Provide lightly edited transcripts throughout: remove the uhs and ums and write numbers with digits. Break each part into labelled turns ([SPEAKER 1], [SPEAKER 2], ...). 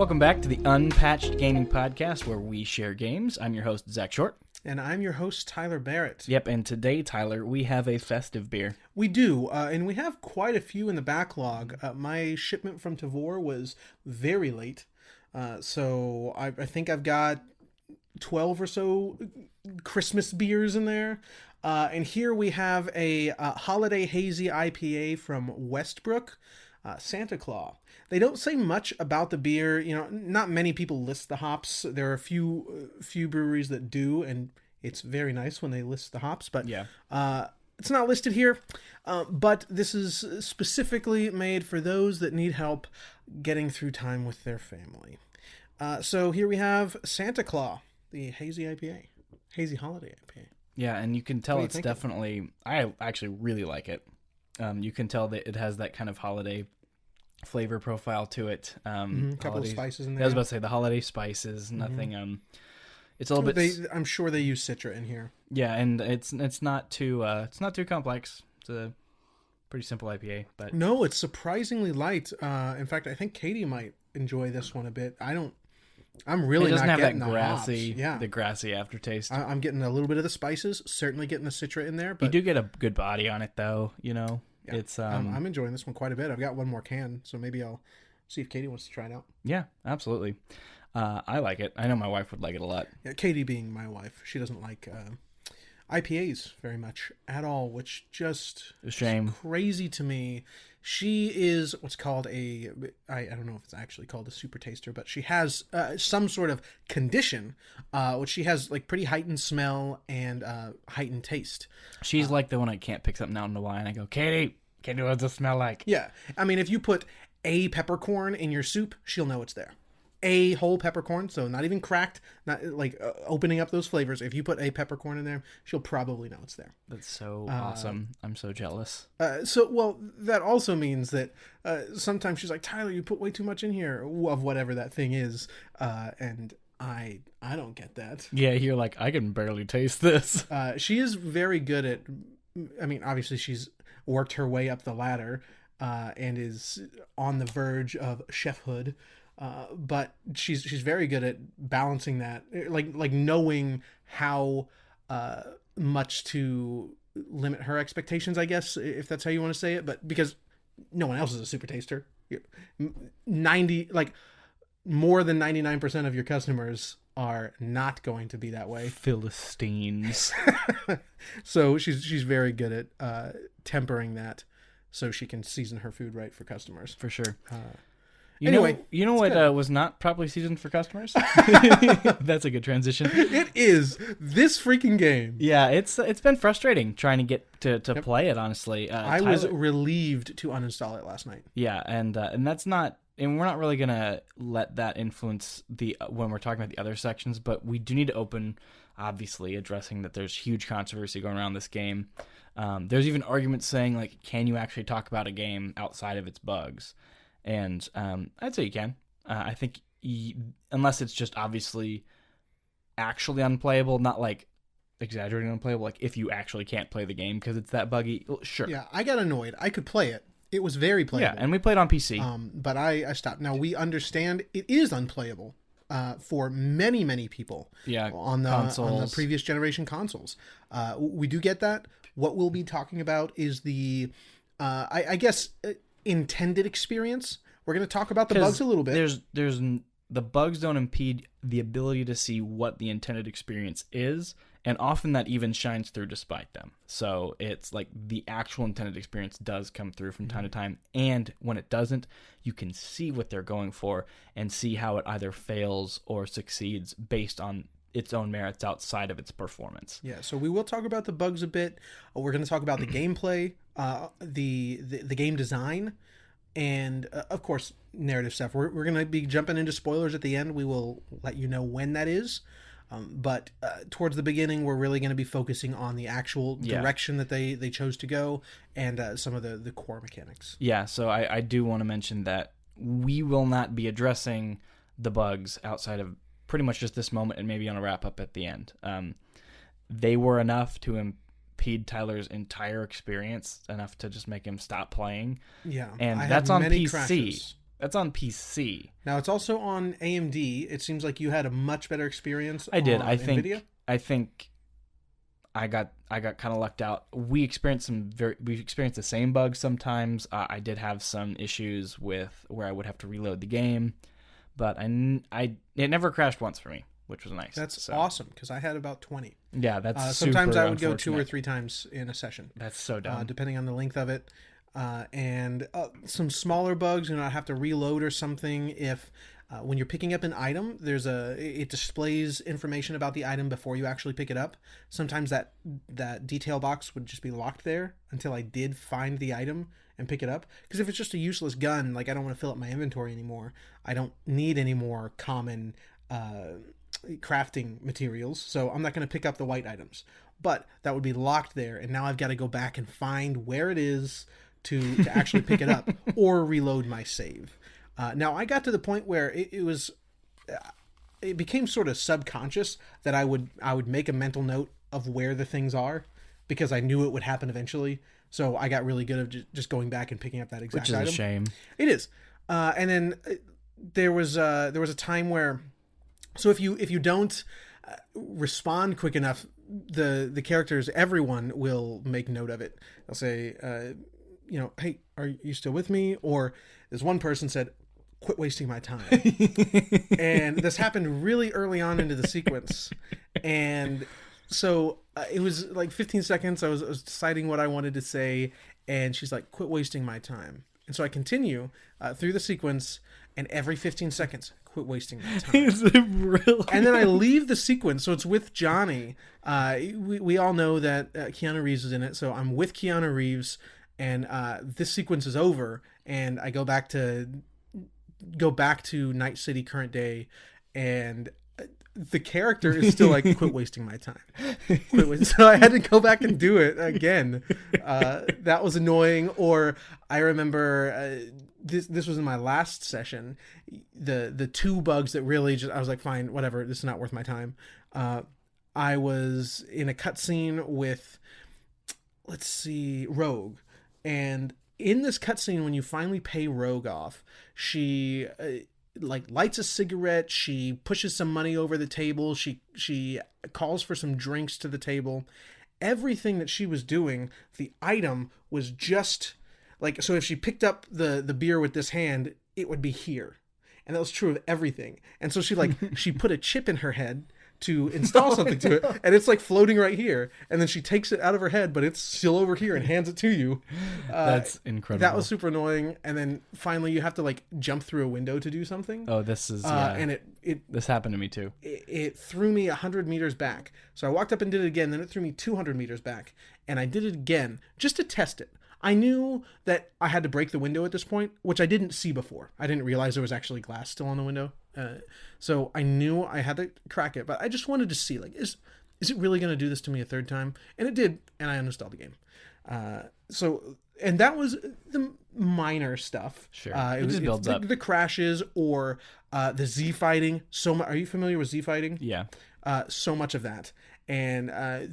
[SPEAKER 1] Welcome back to the Unpatched Gaming Podcast, where we share games. I'm your host, Zack Short.
[SPEAKER 2] And I'm your host, Tyler Barrett.
[SPEAKER 1] Yep, and today, Tyler, we have a festive beer.
[SPEAKER 2] We do, and we have quite a few in the backlog. My shipment from Tavor was very late, so I think I've got 12 or so Christmas beers in there. And here we have a Holiday Hazy IPA from Westbrook, Santa Claus. They don't say much about the beer. You know, not many people list the hops. There are a few breweries that do, and it's very nice when they list the hops. But
[SPEAKER 1] yeah,
[SPEAKER 2] it's not listed here. But this is specifically made for those that need help getting through time with their family. So here we have Santa Claus, the Hazy IPA, Hazy Holiday IPA.
[SPEAKER 1] Yeah, and you can tell it's definitely. I actually really like it. You can tell that it has that kind of holiday flavor profile to it.
[SPEAKER 2] Couple of spices in there.
[SPEAKER 1] I was about to say the holiday spices. Nothing. It's a little bit.
[SPEAKER 2] I'm sure they use Citra in here.
[SPEAKER 1] Yeah, and it's not too complex. It's a pretty simple IPA, but
[SPEAKER 2] no, it's surprisingly light. In fact, I think Katie might enjoy this one a bit. I'm really not getting
[SPEAKER 1] the grassy aftertaste.
[SPEAKER 2] I'm getting a little bit of the spices. Certainly getting the Citra in there. But
[SPEAKER 1] you do get a good body on it, though. You know,
[SPEAKER 2] yeah.
[SPEAKER 1] It's.
[SPEAKER 2] I'm enjoying this one quite a bit. I've got one more can, so maybe I'll see if Katie wants to try it out.
[SPEAKER 1] Yeah, absolutely. I like it. I know my wife would like it a lot.
[SPEAKER 2] Yeah, Katie being my wife, she doesn't like IPAs very much at all, which just
[SPEAKER 1] a shame.
[SPEAKER 2] Is crazy to me. She is what's called I don't know if it's actually called a super taster, but she has some sort of condition, which she has like pretty heightened smell and heightened taste.
[SPEAKER 1] She's like the one I can't pick something out in a while, and I go, Katie, what does it smell like?
[SPEAKER 2] Yeah, I mean, if you put a peppercorn in your soup, she'll know it's there. A whole peppercorn, so not even cracked, not like opening up those flavors. If you put a peppercorn in there, she'll probably know it's there.
[SPEAKER 1] That's so awesome. I'm so jealous.
[SPEAKER 2] Well, that also means that sometimes she's like, Tyler, you put way too much in here of whatever that thing is, and I don't get that.
[SPEAKER 1] Yeah, you're like, I can barely taste this.
[SPEAKER 2] She is very good at. I mean, obviously, she's worked her way up the ladder and is on the verge of chefhood. But she's very good at balancing that, like knowing how much to limit her expectations, I guess, if that's how you want to say it. But because no one else is a super taster, more than 99% of your customers are not going to be that way.
[SPEAKER 1] Philistines.
[SPEAKER 2] So she's very good at tempering that, so she can season her food right for customers.
[SPEAKER 1] For sure.
[SPEAKER 2] You know
[SPEAKER 1] what was not properly seasoned for customers? That's a good transition.
[SPEAKER 2] It is this freaking game.
[SPEAKER 1] Yeah, it's been frustrating trying to get to play it, honestly.
[SPEAKER 2] I was relieved to uninstall it last night.
[SPEAKER 1] Yeah, and that's not, and we're not really going to let that influence when we're talking about the other sections, but we do need to open, obviously, addressing that there's huge controversy going around this game. There's even arguments saying, like, can you actually talk about a game outside of its bugs? And I'd say you can. I think unless it's just obviously actually unplayable, not like exaggerating unplayable, like if you actually can't play the game because it's that buggy, sure.
[SPEAKER 2] Yeah, I got annoyed. I could play it. It was very playable.
[SPEAKER 1] Yeah, and we played on PC.
[SPEAKER 2] But I stopped. Now, we understand it is unplayable for many, many people on the previous generation consoles. We do get that. What we'll be talking about is the, I guess... intended experience. We're going to talk about the bugs a little bit.
[SPEAKER 1] There's the bugs don't impede the ability to see what the intended experience is, and often that even shines through despite them. So it's like the actual intended experience does come through from time to time, and when it doesn't, you can see what they're going for and see how it either fails or succeeds based on its own merits outside of its performance.
[SPEAKER 2] Yeah, so we will talk about the bugs a bit. We're going to talk about the gameplay, the game design, and of course narrative stuff. We're going to be jumping into spoilers at the end. We will let you know when that is. But towards the beginning, we're really going to be focusing on the actual direction that they chose to go and some of the core mechanics.
[SPEAKER 1] Yeah, so I do want to mention that we will not be addressing the bugs outside of pretty much just this moment and maybe on a wrap-up at the end. They were enough to impede Tyler's entire experience, enough to just make him stop playing.
[SPEAKER 2] Yeah.
[SPEAKER 1] And that's on PC.
[SPEAKER 2] Crashes.
[SPEAKER 1] That's on PC.
[SPEAKER 2] Now it's also on AMD. It seems like you had a much better experience.
[SPEAKER 1] I did.
[SPEAKER 2] On
[SPEAKER 1] I
[SPEAKER 2] NVIDIA.
[SPEAKER 1] think I got kind of lucked out. We experienced the same bugs sometimes. I did have some issues with where I would have to reload the game, but it never crashed once for me, which was nice.
[SPEAKER 2] That's awesome, because I had about 20.
[SPEAKER 1] Yeah, that's
[SPEAKER 2] sometimes
[SPEAKER 1] super
[SPEAKER 2] I would go 2 or
[SPEAKER 1] unfortunate.
[SPEAKER 2] 3 times in a session.
[SPEAKER 1] That's so dumb.
[SPEAKER 2] Depending on the length of it. And some smaller bugs, I have to reload or something if when you're picking up an item, it displays information about the item before you actually pick it up. Sometimes that detail box would just be locked there until I did find the item and pick it up. Because if it's just a useless gun, like, I don't want to fill up my inventory anymore. I don't need any more common crafting materials, so I'm not going to pick up the white items. But that would be locked there, and now I've got to go back and find where it is to actually pick it up or reload my save. Now I got to the point where it became sort of subconscious that I would make a mental note of where the things are, because I knew it would happen eventually. So I got really good at just going back and picking up that exact item.
[SPEAKER 1] Which is a shame.
[SPEAKER 2] It is. And then there was a time where, so if you don't respond quick enough, the characters, everyone will make note of it. They'll say, hey, are you still with me? Or this one person said, quit wasting my time. And this happened really early on into the sequence. And so it was like 15 seconds. I was deciding what I wanted to say. And she's like, quit wasting my time. And so I continue through the sequence, and every 15 seconds, quit wasting my time.
[SPEAKER 1] Is it really?
[SPEAKER 2] And then I leave the sequence, so it's with Johnny. We all know that Keanu Reeves is in it, so I'm with Keanu Reeves, and this sequence is over, and I go back to Night City, current day, and the character is still like, quit wasting my time. So I had to go back and do it again. That was annoying. Or I remember this was in my last session. The 2 bugs that really I was like, fine, whatever, this is not worth my time. I was in a cutscene with, let's see, Rogue. And in this cutscene, when you finally pay Rogue off, she lights a cigarette, she pushes some money over the table, she calls for some drinks to the table. Everything that she was doing, the item was just like, so if she picked up the beer with this hand, it would be here. And that was true of everything. And so she put a chip in her head to install something to it, and it's like floating right here, and then she takes it out of her head, but it's still over here, and hands it to you.
[SPEAKER 1] That's incredible.
[SPEAKER 2] That was super annoying. And then finally you have to like jump through a window to do something.
[SPEAKER 1] Oh, this is and this happened to me too.
[SPEAKER 2] It threw me 100 meters back, so I walked up and did it again. Then it threw me 200 meters back, and I did it again just to test it. I knew that I had to break the window at this point, which I didn't see before. I didn't realize there was actually glass still on the window. So I knew I had to crack it, but I just wanted to see, like, is it really going to do this to me a third time? And it did, and I uninstalled the game. And that was the minor stuff.
[SPEAKER 1] Sure. It just builds up.
[SPEAKER 2] The crashes or the Z fighting. Are you familiar with Z fighting?
[SPEAKER 1] Yeah.
[SPEAKER 2] So much of that. And I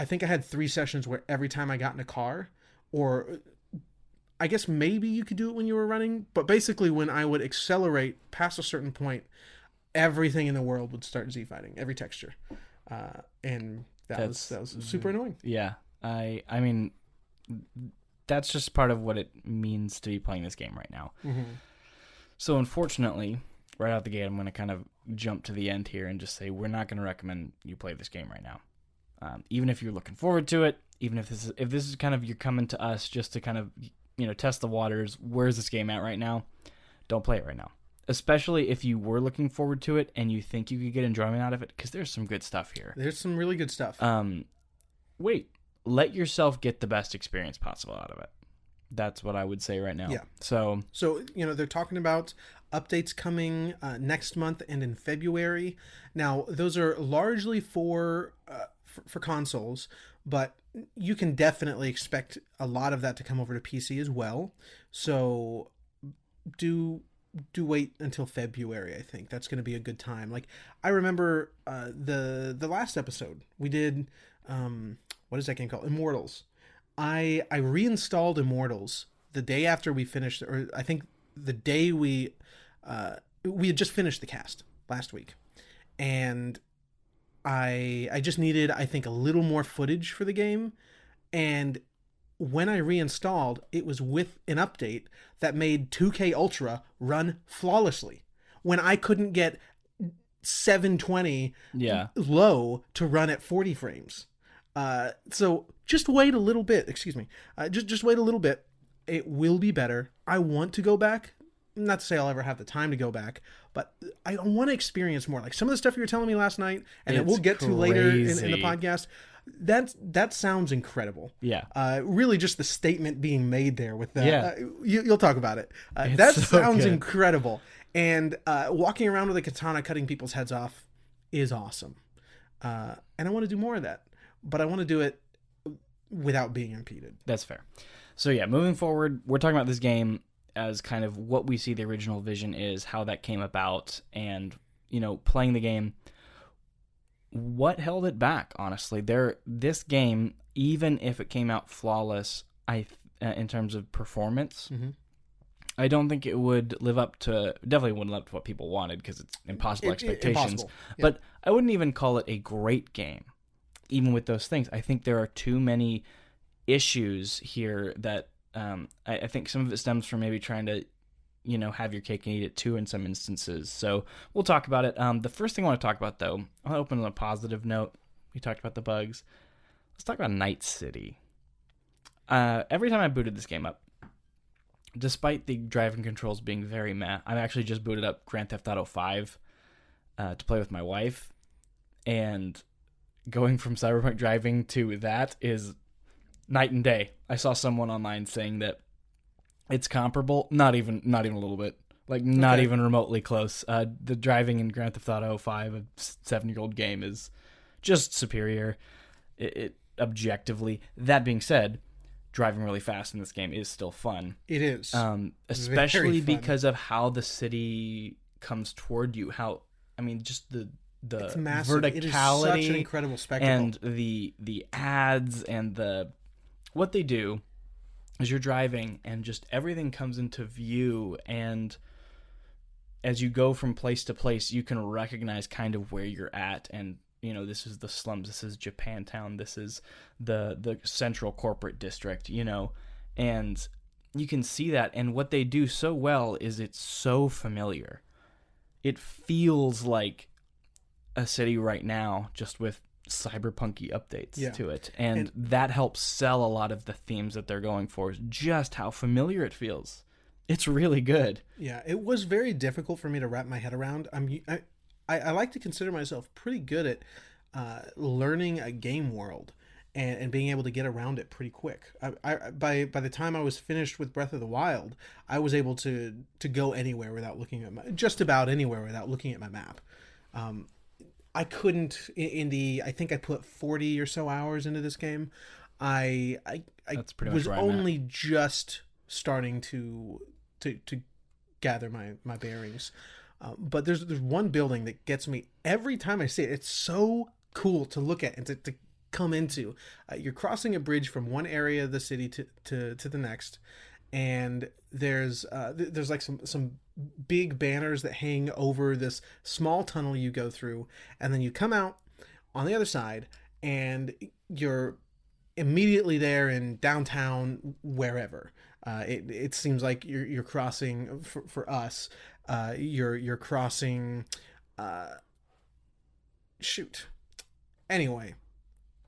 [SPEAKER 2] think I had 3 sessions where every time I got in a car, or I guess maybe you could do it when you were running, but basically when I would accelerate past a certain point, everything in the world would start Z fighting, every texture. And that was super annoying.
[SPEAKER 1] Yeah. I mean, that's just part of what it means to be playing this game right now.
[SPEAKER 2] Mm-hmm.
[SPEAKER 1] So unfortunately, right out the gate, I'm going to kind of jump to the end here and just say we're not going to recommend you play this game right now. Even if you're looking forward to it, even if this is kind of you're coming to us just to kind of test the waters. Where's this game at right now? Don't play it right now. Especially if you were looking forward to it and you think you could get enjoyment out of it, because there's some good stuff here.
[SPEAKER 2] There's some really good stuff.
[SPEAKER 1] Let yourself get the best experience possible out of it. That's what I would say right now.
[SPEAKER 2] Yeah.
[SPEAKER 1] So
[SPEAKER 2] they're talking about updates coming next month and in February. Now, those are largely for consoles, but you can definitely expect a lot of that to come over to PC as well. So do wait until February. I think that's going to be a good time. Like, I remember the last episode we did. What is that game called? Immortals. I reinstalled Immortals the day after we finished, or I think the day we had just finished the cast last week, and I just needed, I think, a little more footage for the game, and when I reinstalled, it was with an update that made 2K Ultra run flawlessly when I couldn't get 720 low to run at 40 frames. So just wait a little bit. Excuse me. Just wait a little bit. It will be better. I want to go back. Not to say I'll ever have the time to go back, but I want to experience more. Like some of the stuff you were telling me last night, and that we'll get to later in the podcast. That sounds incredible.
[SPEAKER 1] Yeah.
[SPEAKER 2] Really, just the statement being made there with that. Yeah. You'll talk about it.
[SPEAKER 1] That
[SPEAKER 2] sounds incredible. And walking around with a katana cutting people's heads off is awesome. And I want to do more of that, but I want to do it without being impeded.
[SPEAKER 1] That's fair. So yeah, moving forward, we're talking about this game as kind of what we see the original vision is, how that came about, and, you know, playing the game. What held it back, honestly? This game, even if it came out flawless, in terms of performance, I don't think it would live up to, definitely wouldn't live up to what people wanted, because it's impossible expectations.
[SPEAKER 2] Impossible. Yeah.
[SPEAKER 1] But I wouldn't even call it a great game, even with those things. I think there are too many issues here that I think some of it stems from maybe trying to, you know, have your cake and eat it too in some instances. So we'll talk about it. The first thing I want to talk about, though, I'll open on a positive note. We talked about the bugs. Let's talk about Night City. Every time I booted this game up, despite the driving controls being very meh, I actually just booted up Grand Theft Auto 5 to play with my wife. And going from Cyberpunk driving to that is night and day. I saw someone online saying that it's comparable. Not even a little bit. Like, not even remotely close. The driving in Grand Theft Auto 5, a 7-year-old game, is just superior. It objectively. That being said, driving really fast in this game is still fun.
[SPEAKER 2] It is.
[SPEAKER 1] Especially because of how the city comes toward you. Just the
[SPEAKER 2] it's massive.
[SPEAKER 1] Verticality.
[SPEAKER 2] It is such an incredible spectacle.
[SPEAKER 1] And the ads and what they do is you're driving and just everything comes into view, and as you go from place to place, you can recognize kind of where you're at, and, you know, this is the slums, this is Japantown, this is the central corporate district, you know, and you can see that. And what they do so well is it's so familiar. It feels like a city right now, just with cyberpunky updates to it, and that helps sell a lot of the themes that they're going for, just how familiar it feels. It's really good.
[SPEAKER 2] Yeah, it was very difficult for me to wrap my head around. I like to consider myself pretty good at learning a game world and being able to get around it pretty quick. By the time I was finished with Breath of the Wild, I was able to go anywhere without looking at just about anywhere without looking at my map. I couldn't I think I put 40 or so hours into this game. I was only just starting to gather my bearings. But there's one building that gets me every time I see it. It's so cool to look at and to come into. You're crossing a bridge from one area of the city to the next, and there's like some big banners that hang over this small tunnel you go through, and then you come out on the other side and you're immediately there in downtown wherever. It seems like you're crossing for us. You're crossing. Shoot. Anyway,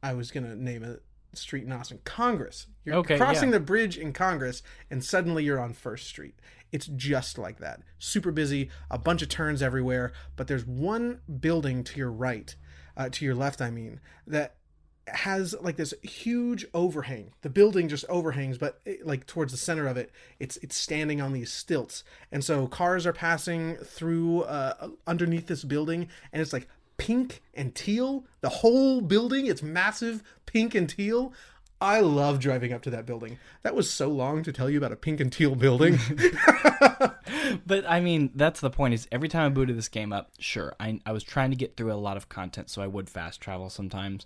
[SPEAKER 2] I was gonna name a street in Austin, Congress. You're crossing the bridge in Congress, and suddenly you're on First Street. It's just like that. Super busy, a bunch of turns everywhere, but there's one building to your right, to your left, I mean, that has like this huge overhang. The building just overhangs, but like towards the center of it, it's standing on these stilts. And so cars are passing through underneath this building, and it's like pink and teal. The whole building, it's massive pink and teal. I love driving up to that building. That was so long to tell you about a pink and teal building.
[SPEAKER 1] But I mean, that's the point, is every time I booted this game up, sure, I was trying to get through a lot of content, so I would fast travel sometimes.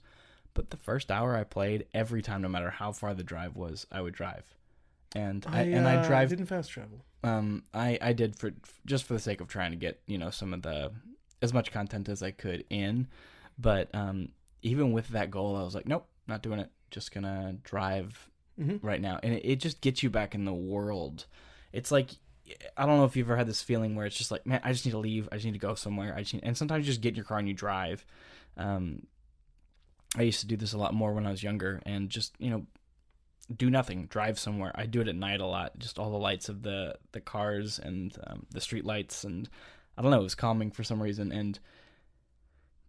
[SPEAKER 1] But the first hour I played, every time, no matter how far the drive was, I would drive. and I drive.
[SPEAKER 2] Didn't fast travel.
[SPEAKER 1] I did for just for the sake of trying to get some of the as much content as I could in, but even with that goal, I was like, nope, not doing it. Just gonna drive right now, and it just gets you back in the world. It's like, I don't know if you've ever had this feeling where it's just like, man, I just need to leave. I just need to go somewhere. And sometimes you just get in your car and you drive. I used to do this a lot more when I was younger, and just do nothing, drive somewhere. I do it at night a lot, just all the lights of the cars and the street lights, and I don't know, it was calming for some reason. And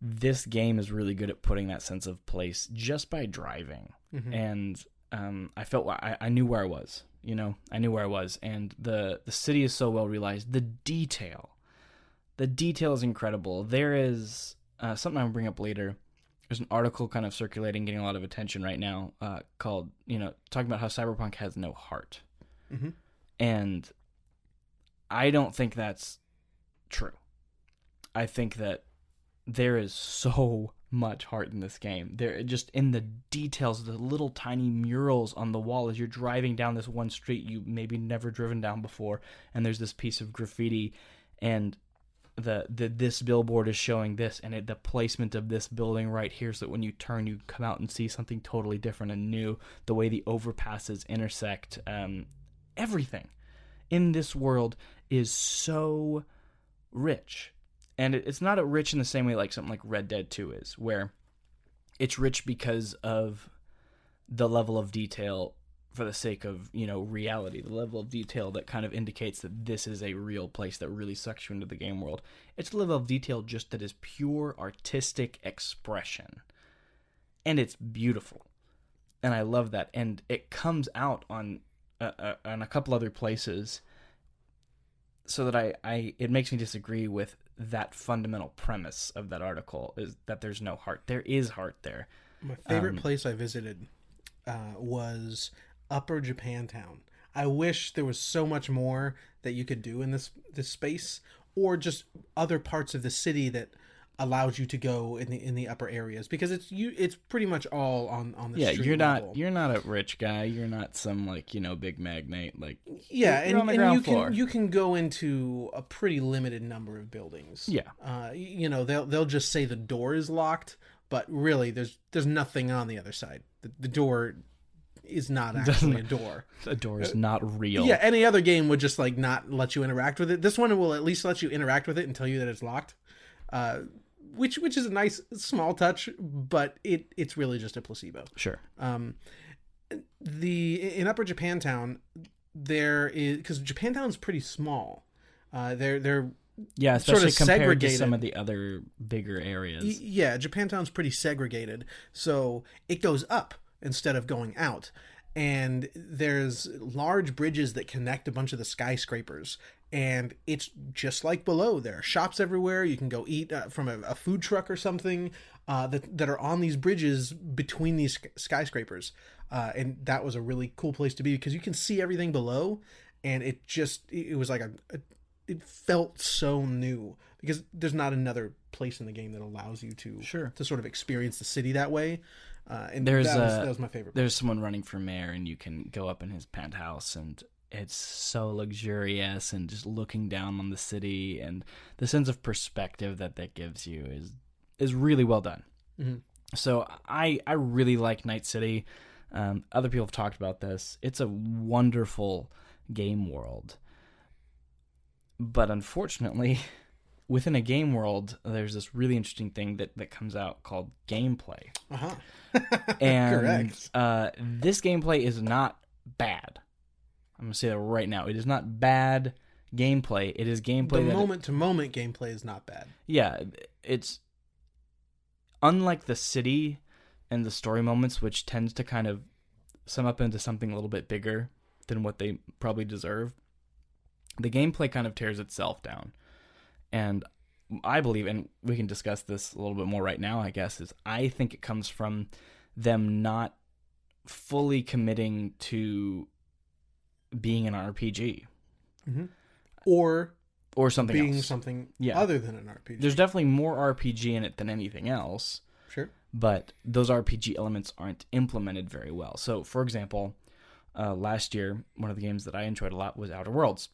[SPEAKER 1] this game is really good at putting that sense of place just by driving. And I felt I knew where I was. I knew where I was, and the city is so well realized. The detail is incredible. There is something I'll bring up later. There's an article kind of circulating, getting a lot of attention right now, called, talking about how Cyberpunk has no heart. And I don't think that's true. I think that there is so much heart in this game. There, just in the details, the little tiny murals on the wall as you're driving down this one street you maybe never driven down before, and there's this piece of graffiti, and this billboard is showing this, and the placement of this building right here, so that when you turn, you come out and see something totally different and new. The way the overpasses intersect, everything in this world is so rich. And it's not rich in the same way like something like Red Dead 2 is, where it's rich because of the level of detail for the sake of, reality, the level of detail that kind of indicates that this is a real place that really sucks you into the game world. It's a level of detail just that is pure artistic expression. And it's beautiful. And I love that. And it comes out on a couple other places, so that it makes me disagree with that fundamental premise of that article, is that there's no heart. There is heart there.
[SPEAKER 2] My favorite place I visited was Upper Japantown. I wish there was so much more that you could do in this space, or just other parts of the city that allows you to go in the upper areas, because it's pretty much all on the street level.
[SPEAKER 1] You're not a rich guy, you're not some big magnate,
[SPEAKER 2] and you can go into a pretty limited number of buildings. They'll just say the door is locked, but really there's nothing on the other side. The door is not actually a door.
[SPEAKER 1] The door is not real.
[SPEAKER 2] Yeah, any other game would just not let you interact with it. This one will at least let you interact with it and tell you that it's locked. Which is a nice small touch, but it's really just a placebo.
[SPEAKER 1] Sure.
[SPEAKER 2] In Upper Japantown, there is, because Japantown's pretty small. They're
[SPEAKER 1] especially
[SPEAKER 2] sort of
[SPEAKER 1] compared
[SPEAKER 2] segregated.
[SPEAKER 1] to some of the other bigger areas.
[SPEAKER 2] Yeah, Japantown's pretty segregated, so it goes up instead of going out. And there's large bridges that connect a bunch of the skyscrapers. And it's just like below. There are shops everywhere. You can go eat from a food truck or something that are on these bridges between these skyscrapers. And that was a really cool place to be, because you can see everything below. And it was like it felt so new, because there's not another place in the game that allows you to sort of experience the city that way. And that was my favorite place.
[SPEAKER 1] There's someone running for mayor, and you can go up in his penthouse, and it's so luxurious, and just looking down on the city, and the sense of perspective that gives you is really well done. So I really like Night City. Other people have talked about this. It's a wonderful game world. But unfortunately, within a game world, there's this really interesting thing that comes out called gameplay. And
[SPEAKER 2] correct.
[SPEAKER 1] This gameplay is not bad. I'm going to say that right now. It is not bad gameplay. It is gameplay
[SPEAKER 2] the moment-to-moment gameplay is not bad.
[SPEAKER 1] Yeah, it's unlike the city and the story moments, which tends to kind of sum up into something a little bit bigger than what they probably deserve. The gameplay kind of tears itself down. And I believe, and we can discuss this a little bit more right now, I guess, is I think it comes from them not fully committing to being an RPG.
[SPEAKER 2] Or
[SPEAKER 1] something
[SPEAKER 2] being
[SPEAKER 1] else.
[SPEAKER 2] Something other than an RPG.
[SPEAKER 1] There's definitely more RPG in it than anything else.
[SPEAKER 2] Sure.
[SPEAKER 1] But those RPG elements aren't implemented very well. So, for example, last year, one of the games that I enjoyed a lot was Outer Worlds.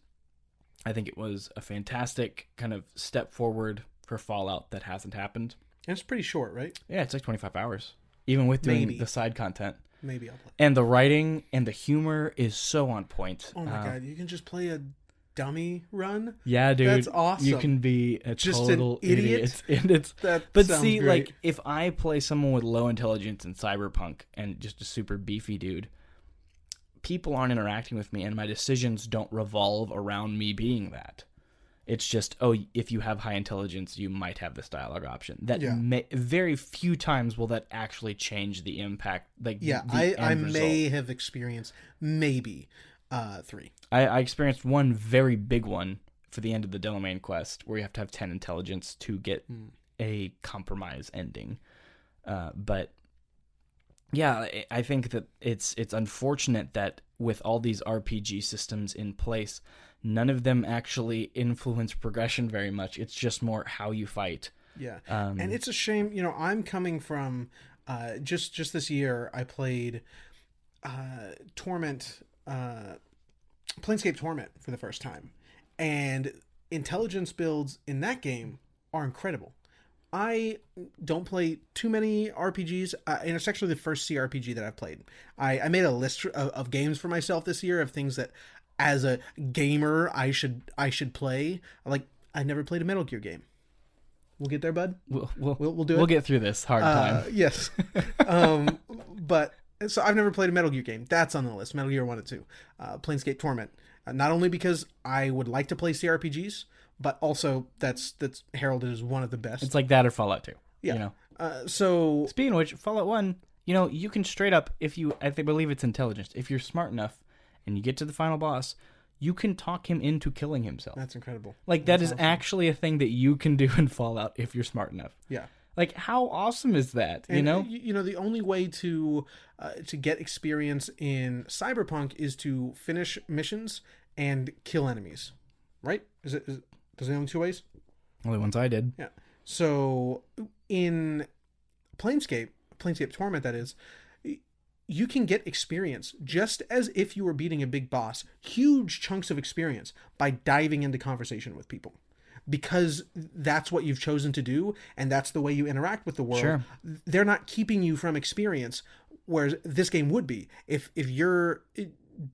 [SPEAKER 1] I think it was a fantastic kind of step forward for Fallout that hasn't happened.
[SPEAKER 2] And it's pretty short, right?
[SPEAKER 1] Yeah, it's like 25 hours, even with doing
[SPEAKER 2] Maybe.
[SPEAKER 1] the side content.
[SPEAKER 2] Maybe I'll play.
[SPEAKER 1] And the writing and the humor is so on point.
[SPEAKER 2] Oh my god, you can just play a dummy run?
[SPEAKER 1] Yeah, dude.
[SPEAKER 2] That's awesome.
[SPEAKER 1] You can be a
[SPEAKER 2] Just
[SPEAKER 1] total
[SPEAKER 2] an idiot?
[SPEAKER 1] And it's
[SPEAKER 2] But
[SPEAKER 1] see,
[SPEAKER 2] great.
[SPEAKER 1] like, if I play someone with low intelligence in Cyberpunk and just a super beefy dude, people aren't interacting with me, and my decisions don't revolve around me being that. It's just, oh, if you have high intelligence, you might have this dialogue option. That very few times will that actually change the impact. Like,
[SPEAKER 2] I may have experienced maybe 3.
[SPEAKER 1] I experienced one very big one for the end of the Delamain quest, where you have to have 10 intelligence to get a compromise ending. But yeah, I think that it's unfortunate that with all these RPG systems in place, none of them actually influence progression very much. It's just more how you fight.
[SPEAKER 2] Yeah. And it's a shame, I'm coming from just this year I played Torment, Planescape Torment for the first time. And intelligence builds in that game are incredible. I don't play too many RPGs, and it's actually the first CRPG that I've played. I made a list of games for myself this year of things that, as a gamer, I should play. Like, I never played a Metal Gear game. We'll get there, bud.
[SPEAKER 1] We'll
[SPEAKER 2] do it.
[SPEAKER 1] We'll get through this hard time.
[SPEAKER 2] Yes. But so I've never played a Metal Gear game. That's on the list. Metal Gear 1 and 2. Planescape Torment. Not only because I would like to play CRPGs, but also that's heralded as one of the best.
[SPEAKER 1] It's like that or Fallout 2.
[SPEAKER 2] Yeah. So
[SPEAKER 1] speaking of which, Fallout 1, you can straight up, I believe it's intelligence, if you're smart enough and you get to the final boss, you can talk him into killing himself.
[SPEAKER 2] That's incredible.
[SPEAKER 1] Like, that's awesome. Actually a thing that you can do in Fallout if you're smart enough.
[SPEAKER 2] Yeah.
[SPEAKER 1] Like, how awesome is that?
[SPEAKER 2] And, the only way to get experience in Cyberpunk is to finish missions and kill enemies, right? Is there's only 2 ways?
[SPEAKER 1] Only ones I did.
[SPEAKER 2] Yeah. So in Planescape Torment, that is, you can get experience just as if you were beating a big boss, huge chunks of experience, by diving into conversation with people. Because that's what you've chosen to do, and that's the way you interact with the world.
[SPEAKER 1] Sure.
[SPEAKER 2] They're not keeping you from experience, whereas this game would be. If you're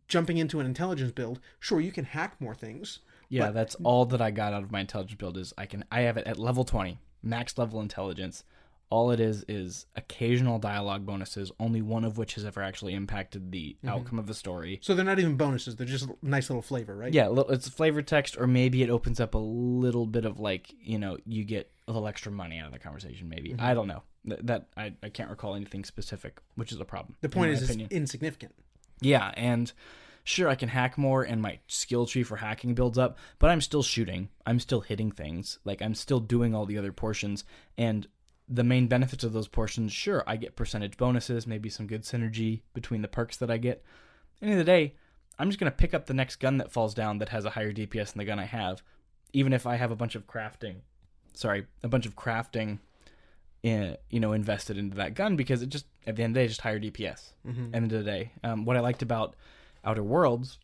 [SPEAKER 2] jumping into an intelligence build, sure, you can hack more things.
[SPEAKER 1] Yeah, that's all that I got out of my intelligence build is I have it at level 20, max level intelligence. All it is occasional dialogue bonuses, only one of which has ever actually impacted the outcome of the story.
[SPEAKER 2] So they're not even bonuses, they're just nice little flavor, right?
[SPEAKER 1] Yeah, it's flavor text, or maybe it opens up a little bit of, like, you get a little extra money out of the conversation, maybe. I don't know. I can't recall anything specific, which is a problem.
[SPEAKER 2] The point is it's insignificant.
[SPEAKER 1] Yeah, and sure, I can hack more, and my skill tree for hacking builds up, but I'm still shooting. I'm still hitting things. Like, I'm still doing all the other portions, and the main benefits of those portions, sure, I get percentage bonuses, maybe some good synergy between the perks that I get. At the end of the day, I'm just going to pick up the next gun that falls down that has a higher DPS than the gun I have, even if I have a bunch of crafting, invested into that gun, because it just, at the end of the day, just higher DPS. End of the day. What I liked about Outer Worlds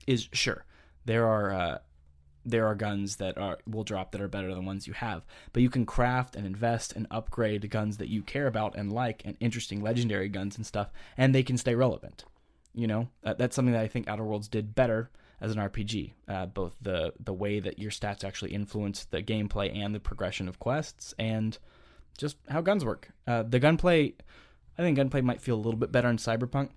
[SPEAKER 1] is, sure, there are guns that will drop that are better than ones you have, but you can craft and invest and upgrade guns that you care about and like, and interesting legendary guns and stuff, and they can stay relevant. That's something that I think Outer Worlds did better as an RPG, both the way that your stats actually influence the gameplay and the progression of quests, and just how guns work. The gunplay, I think gunplay might feel a little bit better in Cyberpunk,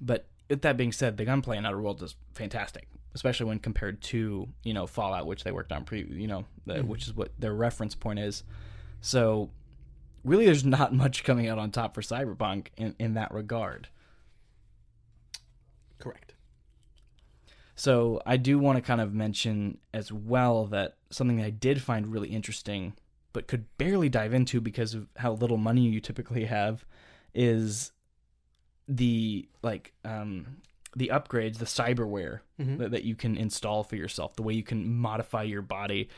[SPEAKER 1] but with that being said, the gunplay in Outer Worlds is fantastic, especially when compared to, Fallout, which they worked on which is what their reference point is. So really, there's not much coming out on top for Cyberpunk in that regard.
[SPEAKER 2] Correct.
[SPEAKER 1] So I do want to kind of mention as well that something that I did find really interesting, but could barely dive into because of how little money you typically have, is the upgrades, the cyberware that you can install for yourself, the way you can modify your body,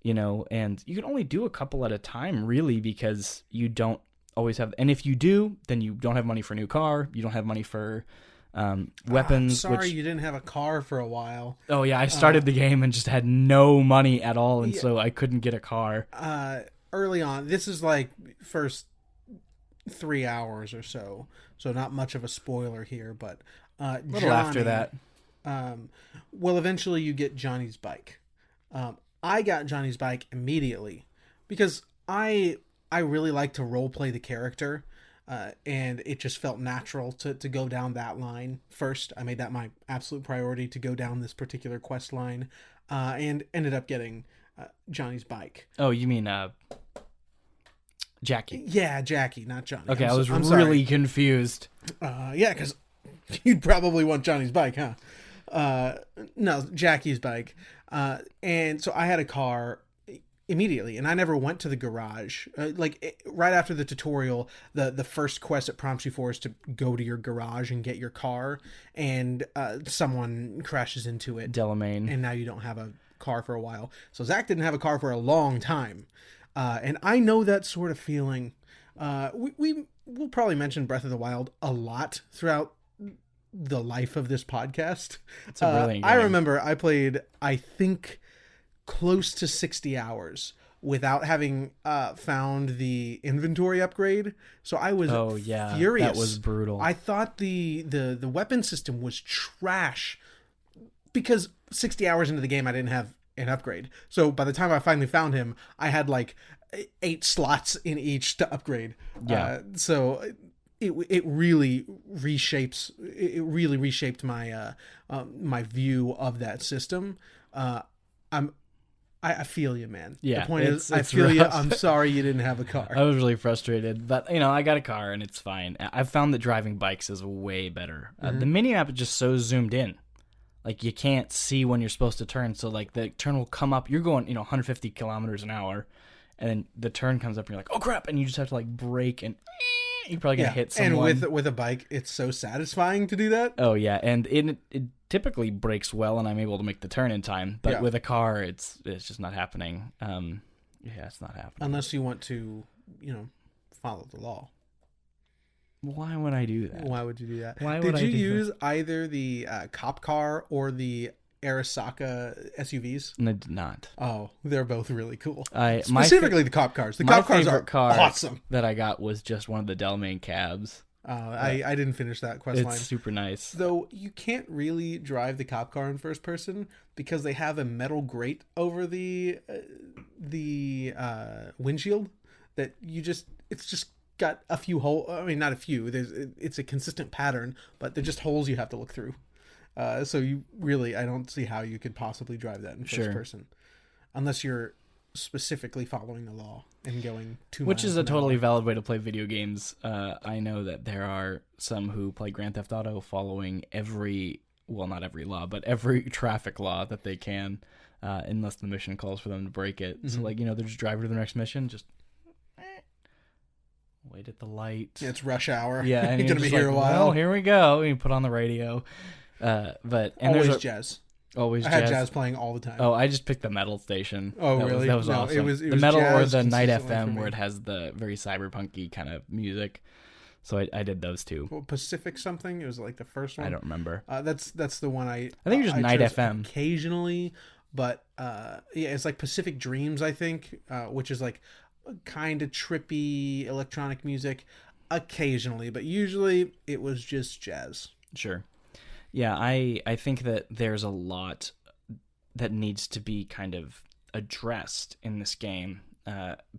[SPEAKER 1] and you can only do a couple at a time, really, because you don't always have, and if you do, then you don't have money for a new car, you don't have money for Weapons.
[SPEAKER 2] Sorry,
[SPEAKER 1] which,
[SPEAKER 2] you didn't have a car for a while.
[SPEAKER 1] oh yeah, I started the game and just had no money at all, and so I couldn't get a car.
[SPEAKER 2] Early on, this is like first 3 hours or so, so not much of a spoiler here, but
[SPEAKER 1] A little after that.
[SPEAKER 2] Well, eventually you get Johnny's bike. I got Johnny's bike immediately because I really like to role play the character, and it just felt natural to go down that line first. I made that my absolute priority to go down this particular quest line, and ended up getting Johnny's bike.
[SPEAKER 1] Oh, you mean Jackie?
[SPEAKER 2] Yeah, Jackie, not Johnny.
[SPEAKER 1] Okay, I was
[SPEAKER 2] I'm
[SPEAKER 1] really confused.
[SPEAKER 2] Yeah, because you'd probably want Johnny's bike, huh? No, Jackie's bike. And so I had a car immediately, and I never went to the garage. Right after the tutorial, the first quest it prompts you for is to go to your garage and get your car, and someone crashes into it.
[SPEAKER 1] Delamain.
[SPEAKER 2] And now you don't have a car for a while. So Zack didn't have a car for a long time. And I know that sort of feeling. We'll probably mention Breath of the Wild a lot throughout the life of this podcast.
[SPEAKER 1] It's a brilliant game.
[SPEAKER 2] I remember I played, I think, close to 60 hours without having found the inventory upgrade. So I was furious.
[SPEAKER 1] That was brutal.
[SPEAKER 2] I thought the weapon system was trash because 60 hours into the game I didn't have an upgrade. So by the time I finally found him, I had like 8 slots in each to upgrade.
[SPEAKER 1] Yeah.
[SPEAKER 2] So it really reshapes. It really reshaped my my view of that system. I feel you, man.
[SPEAKER 1] Yeah,
[SPEAKER 2] the point is, I
[SPEAKER 1] it's
[SPEAKER 2] feel you.
[SPEAKER 1] rough.
[SPEAKER 2] I'm sorry you didn't have a car.
[SPEAKER 1] I was really frustrated, but I got a car and it's fine. I've found that driving bikes is way better. The mini map is just so zoomed in. Like, you can't see when you're supposed to turn, so like the turn will come up. You're going 150 kilometers an hour, and then the turn comes up and you're like, oh crap, and you just have to like brake, and you're probably gonna hit someone.
[SPEAKER 2] And with a bike, it's so satisfying to do that.
[SPEAKER 1] Oh yeah, and it typically brakes well, and I'm able to make the turn in time. But with a car, it's just not happening. It's not happening
[SPEAKER 2] unless you want to, follow the law.
[SPEAKER 1] Why would I do that?
[SPEAKER 2] Why would you do that?
[SPEAKER 1] Did
[SPEAKER 2] you use either the cop car or the Arasaka SUVs?
[SPEAKER 1] No, I did not.
[SPEAKER 2] Oh, they're both really cool.
[SPEAKER 1] Specifically
[SPEAKER 2] the cop cars. The cop cars are awesome.
[SPEAKER 1] That I got was just one of the Delamain cabs.
[SPEAKER 2] I didn't finish that quest line.
[SPEAKER 1] It's super nice.
[SPEAKER 2] Though you can't really drive the cop car in first person because they have a metal grate over the windshield that it's just got a few holes. I mean, not a few. It's a consistent pattern, but they're just holes you have to look through. So I don't see how you could possibly drive that in first person, unless you're specifically following the law and going 2 miles
[SPEAKER 1] Which is a
[SPEAKER 2] an
[SPEAKER 1] totally
[SPEAKER 2] hour.
[SPEAKER 1] valid way to play video games. I know that there are some who play Grand Theft Auto following not every law, but every traffic law that they can, unless the mission calls for them to break it. So they're just driving to the next mission, just wait at the light.
[SPEAKER 2] Yeah, it's rush hour.
[SPEAKER 1] Yeah, and
[SPEAKER 2] you're gonna be here a while.
[SPEAKER 1] Well, here we go. And you put on the radio.
[SPEAKER 2] Always jazz.
[SPEAKER 1] Always
[SPEAKER 2] I
[SPEAKER 1] jazz.
[SPEAKER 2] had jazz playing all the time.
[SPEAKER 1] Oh, I just picked the metal station.
[SPEAKER 2] Oh, really?
[SPEAKER 1] That was
[SPEAKER 2] No,
[SPEAKER 1] awesome.
[SPEAKER 2] it was
[SPEAKER 1] the metal or
[SPEAKER 2] jazz
[SPEAKER 1] the Night
[SPEAKER 2] consistently for
[SPEAKER 1] FM
[SPEAKER 2] me.
[SPEAKER 1] where it has the very cyberpunky kind of music. So I did those two.
[SPEAKER 2] Well, Pacific something. It was like the first one.
[SPEAKER 1] I don't remember.
[SPEAKER 2] That's the one I
[SPEAKER 1] think it was just Night
[SPEAKER 2] chose
[SPEAKER 1] FM.
[SPEAKER 2] occasionally, but it's like Pacific Dreams, I think, which is like kind of trippy electronic music occasionally, but usually it was just jazz.
[SPEAKER 1] Sure. Yeah, I think that there's a lot that needs to be kind of addressed in this game.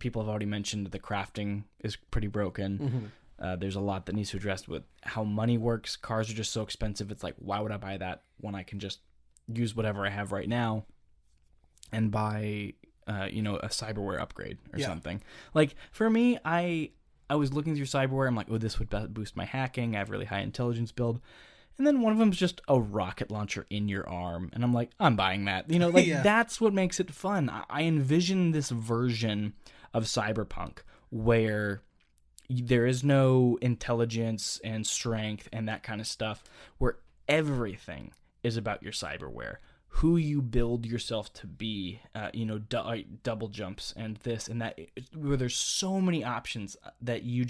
[SPEAKER 1] People have already mentioned the crafting is pretty broken. There's a lot that needs to be addressed with how money works. Cars are just so expensive. It's like, why would I buy that when I can just use whatever I have right now and buy, a cyberware upgrade or something. Like, for me, I was looking through cyberware. I'm like, oh, this would boost my hacking. I have really high intelligence build. And then one of them's just a rocket launcher in your arm. And I'm like, I'm buying that. That's what makes it fun. I envision this version of Cyberpunk where there is no intelligence and strength and that kind of stuff, where everything is about your cyberware. Who you build yourself to be, double jumps and this and that, where there's so many options that you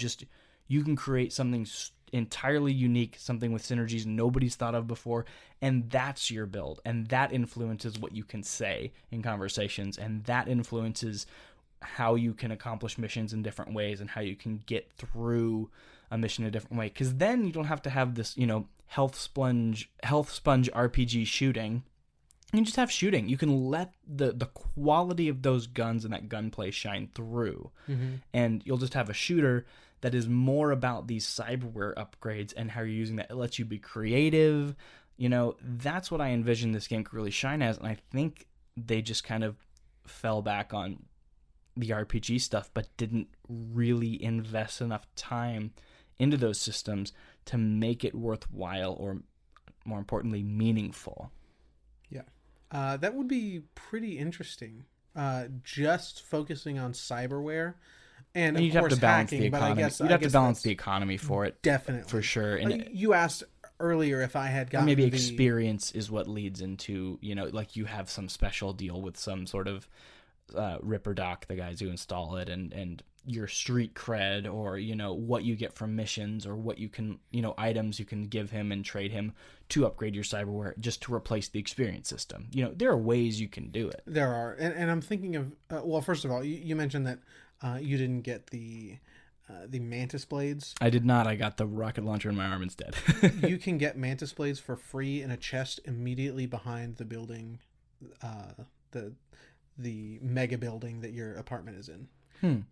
[SPEAKER 1] can create something entirely unique, something with synergies nobody's thought of before, and that's your build, and that influences what you can say in conversations, and that influences how you can accomplish missions in different ways and how you can get through a mission a different way. Because then you don't have to have this, health sponge RPG shooting. You just have shooting. You can let the quality of those guns and that gunplay shine through.
[SPEAKER 2] Mm-hmm.
[SPEAKER 1] And you'll just have a shooter that is more about these cyberware upgrades and how you're using that. It lets you be creative. That's what I envision this game could really shine as. And I think they just kind of fell back on the RPG stuff, but didn't really invest enough time into those systems to make it worthwhile, or more importantly, meaningful.
[SPEAKER 2] Yeah. That would be pretty interesting. Just focusing on cyberware, and of
[SPEAKER 1] you'd
[SPEAKER 2] course
[SPEAKER 1] have to balance
[SPEAKER 2] hacking,
[SPEAKER 1] the economy. You'd have to balance the economy for it,
[SPEAKER 2] definitely,
[SPEAKER 1] for sure. And
[SPEAKER 2] you asked earlier if I had gotten
[SPEAKER 1] maybe experience is what leads into like you have some special deal with some sort of Ripper Doc, the guys who install it, and your street cred, or what you get from missions, or what you can items you can give him and trade him to upgrade your cyberware, just to replace the experience system. There are ways you can do it.
[SPEAKER 2] There are, and I'm thinking of well, first of all, you mentioned that you didn't get the mantis blades.
[SPEAKER 1] I did not. I got the rocket launcher in my arm instead.
[SPEAKER 2] You can get mantis blades for free in a chest immediately behind the building, the mega building that your apartment is in.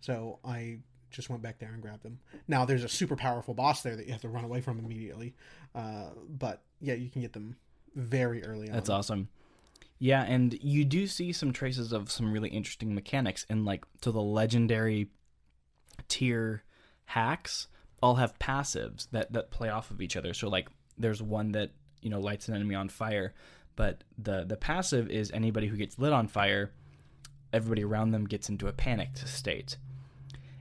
[SPEAKER 2] So I just went back there and grabbed them. Now there's a super powerful boss there that you have to run away from immediately. But yeah, you can get them very early on.
[SPEAKER 1] That's awesome. Yeah, and you do see some traces of some really interesting mechanics, and so the legendary tier hacks all have passives that play off of each other. So there's one that lights an enemy on fire, but the passive is anybody who gets lit on fire, everybody around them gets into a panicked state.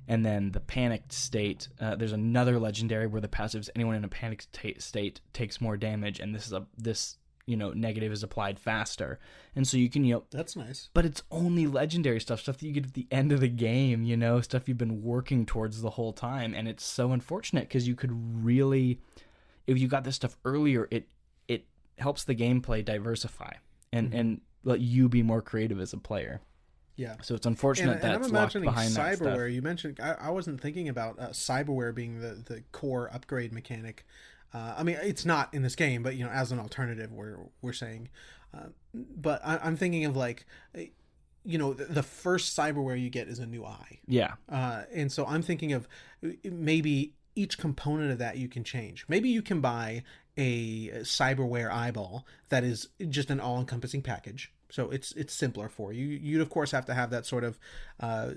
[SPEAKER 1] And then the panicked state, there's another legendary where the passive is anyone in a panicked state takes more damage, and this negative is applied faster. And so you can
[SPEAKER 2] that's nice.
[SPEAKER 1] But it's only legendary stuff that you get at the end of the game, stuff you've been working towards the whole time. And it's so unfortunate, because you could really, if you got this stuff earlier, it helps the gameplay diversify and let you be more creative as a player.
[SPEAKER 2] Yeah.
[SPEAKER 1] So it's unfortunate that it's locked behind that stuff.
[SPEAKER 2] Cyberware, you mentioned, I wasn't thinking about cyberware being the core upgrade mechanic. I mean, it's not in this game, but as an alternative, we're saying. But I'm thinking of the first cyberware you get is a new eye.
[SPEAKER 1] Yeah.
[SPEAKER 2] And so I'm thinking of maybe each component of that you can change. Maybe you can buy a cyberware eyeball that is just an all-encompassing package. So it's simpler for you. You'd, of course, have to have that sort of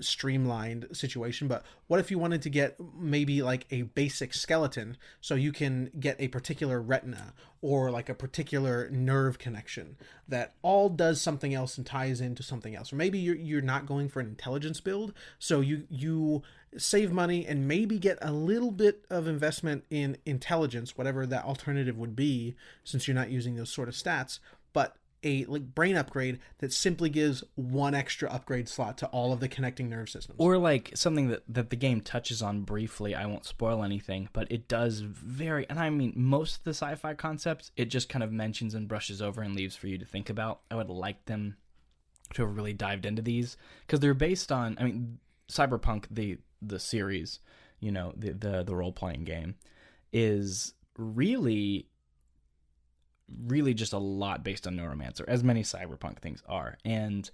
[SPEAKER 2] streamlined situation. But what if you wanted to get maybe a basic skeleton, so you can get a particular retina or a particular nerve connection that all does something else and ties into something else? Or maybe you're not going for an intelligence build, so you save money and maybe get a little bit of investment in intelligence, whatever that alternative would be, since you're not using those sort of stats, but a brain upgrade that simply gives one extra upgrade slot to all of the connecting nerve systems. Or
[SPEAKER 1] something that the game touches on briefly. I won't spoil anything, but it does and I mean, most of the sci-fi concepts, it just kind of mentions and brushes over and leaves for you to think about. I would like them to have really dived into these, because they're based on, I mean, Cyberpunk, the series, the role-playing game, is really just a lot based on Neuromancer, as many Cyberpunk things are. And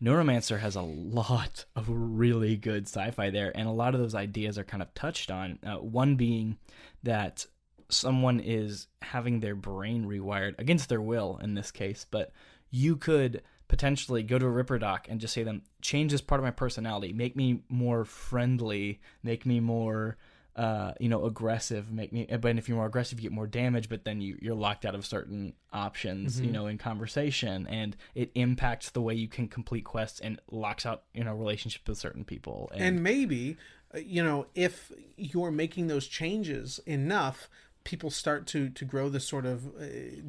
[SPEAKER 1] Neuromancer has a lot of really good sci-fi there, and a lot of those ideas are kind of touched on. One being that someone is having their brain rewired against their will in this case, but you could potentially go to a Ripper Doc and just say to them, change this part of my personality, make me more friendly, make me more aggressive, but if you're more aggressive, you get more damage, but then you're locked out of certain options, in conversation, and it impacts the way you can complete quests and locks out, relationships with certain people.
[SPEAKER 2] And maybe, if you're making those changes enough, people start to grow this sort of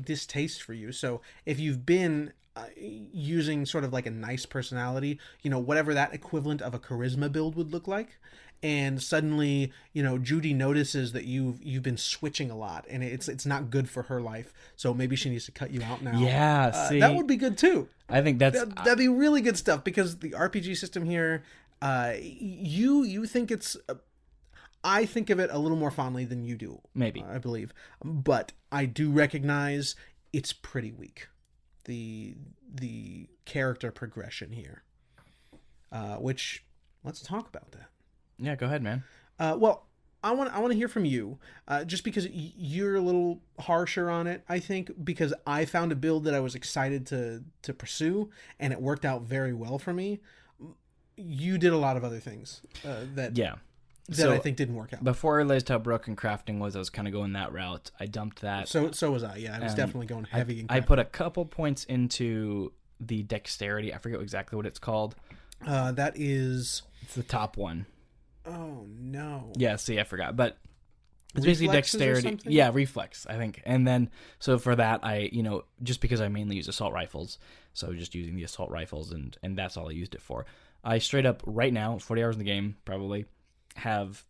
[SPEAKER 2] distaste for you. So if you've been using sort of a nice personality, whatever that equivalent of a charisma build would look like, and suddenly, Judy notices that you've been switching a lot, and it's not good for her life. So maybe she needs to cut you out now.
[SPEAKER 1] Yeah, see,
[SPEAKER 2] that would be good too.
[SPEAKER 1] I think
[SPEAKER 2] That'd be really good stuff, because the RPG system here, you think it's. I think of it a little more fondly than you do.
[SPEAKER 1] Maybe.
[SPEAKER 2] I believe, but I do recognize it's pretty weak. The character progression here, which let's talk about that.
[SPEAKER 1] Yeah, go ahead, man.
[SPEAKER 2] Well, I want to hear from you, just because you're a little harsher on it. I think because I found a build that I was excited to pursue, and it worked out very well for me. You did a lot of other things that I think didn't work out.
[SPEAKER 1] Before I realized how broken crafting was, I was kind of going that route. I dumped that.
[SPEAKER 2] So was I. Yeah, I was definitely going heavy. In crafting.
[SPEAKER 1] I put a couple points into the dexterity. I forget exactly what it's called.
[SPEAKER 2] It's
[SPEAKER 1] the top one.
[SPEAKER 2] Oh no.
[SPEAKER 1] Yeah, see, I forgot. But it's basically dexterity.
[SPEAKER 2] Or
[SPEAKER 1] yeah, reflex, I think. And then so for that I, just because I mainly use assault rifles, so just using the assault rifles and that's all I used it for. I straight up right now, 40 hours in the game, probably have,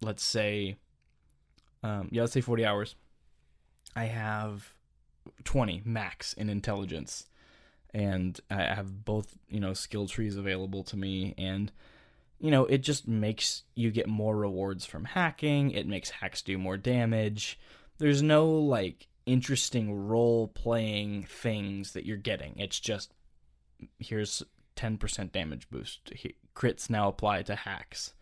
[SPEAKER 1] let's say 40 hours. I have 20 max in intelligence, and I have both, skill trees available to me, and it just makes you get more rewards from hacking. It makes hacks do more damage. There's no interesting role playing things that you're getting. It's just, here's 10% damage boost. Crits now apply to hacks.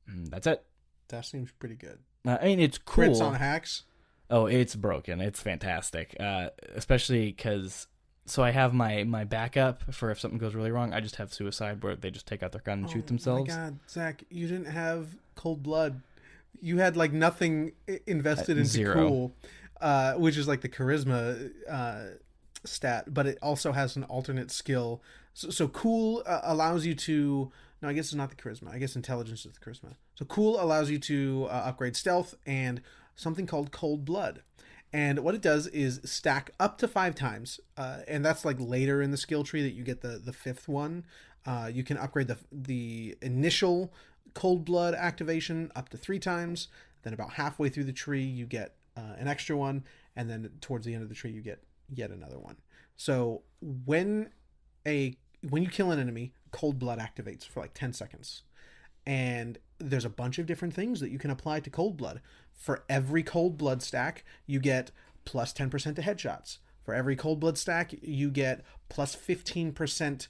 [SPEAKER 1] That's it.
[SPEAKER 2] That seems pretty good.
[SPEAKER 1] I mean, it's cool.
[SPEAKER 2] Crits on hacks?
[SPEAKER 1] Oh, it's broken. It's fantastic. Especially because, so I have my backup for if something goes really wrong. I just have suicide, where they just take out their gun and shoot themselves.
[SPEAKER 2] Oh my god, Zach, you didn't have cold blood. You had nothing invested into
[SPEAKER 1] zero.
[SPEAKER 2] Cool, which is the charisma stat, but it also has an alternate skill. So cool allows you to. No, I guess it's not the charisma. I guess intelligence is the charisma. So cool allows you to upgrade stealth and something called cold blood. And what it does is stack up to 5 times. And that's later in the skill tree that you get the 5th one. You can upgrade the initial cold blood activation up to 3 times. Then about halfway through the tree, you get an extra one. And then towards the end of the tree, you get yet another one. So when you kill an enemy, cold blood activates for 10 seconds. And there's a bunch of different things that you can apply to cold blood. For every cold blood stack, you get plus 10% to headshots. For every cold blood stack, you get plus 15%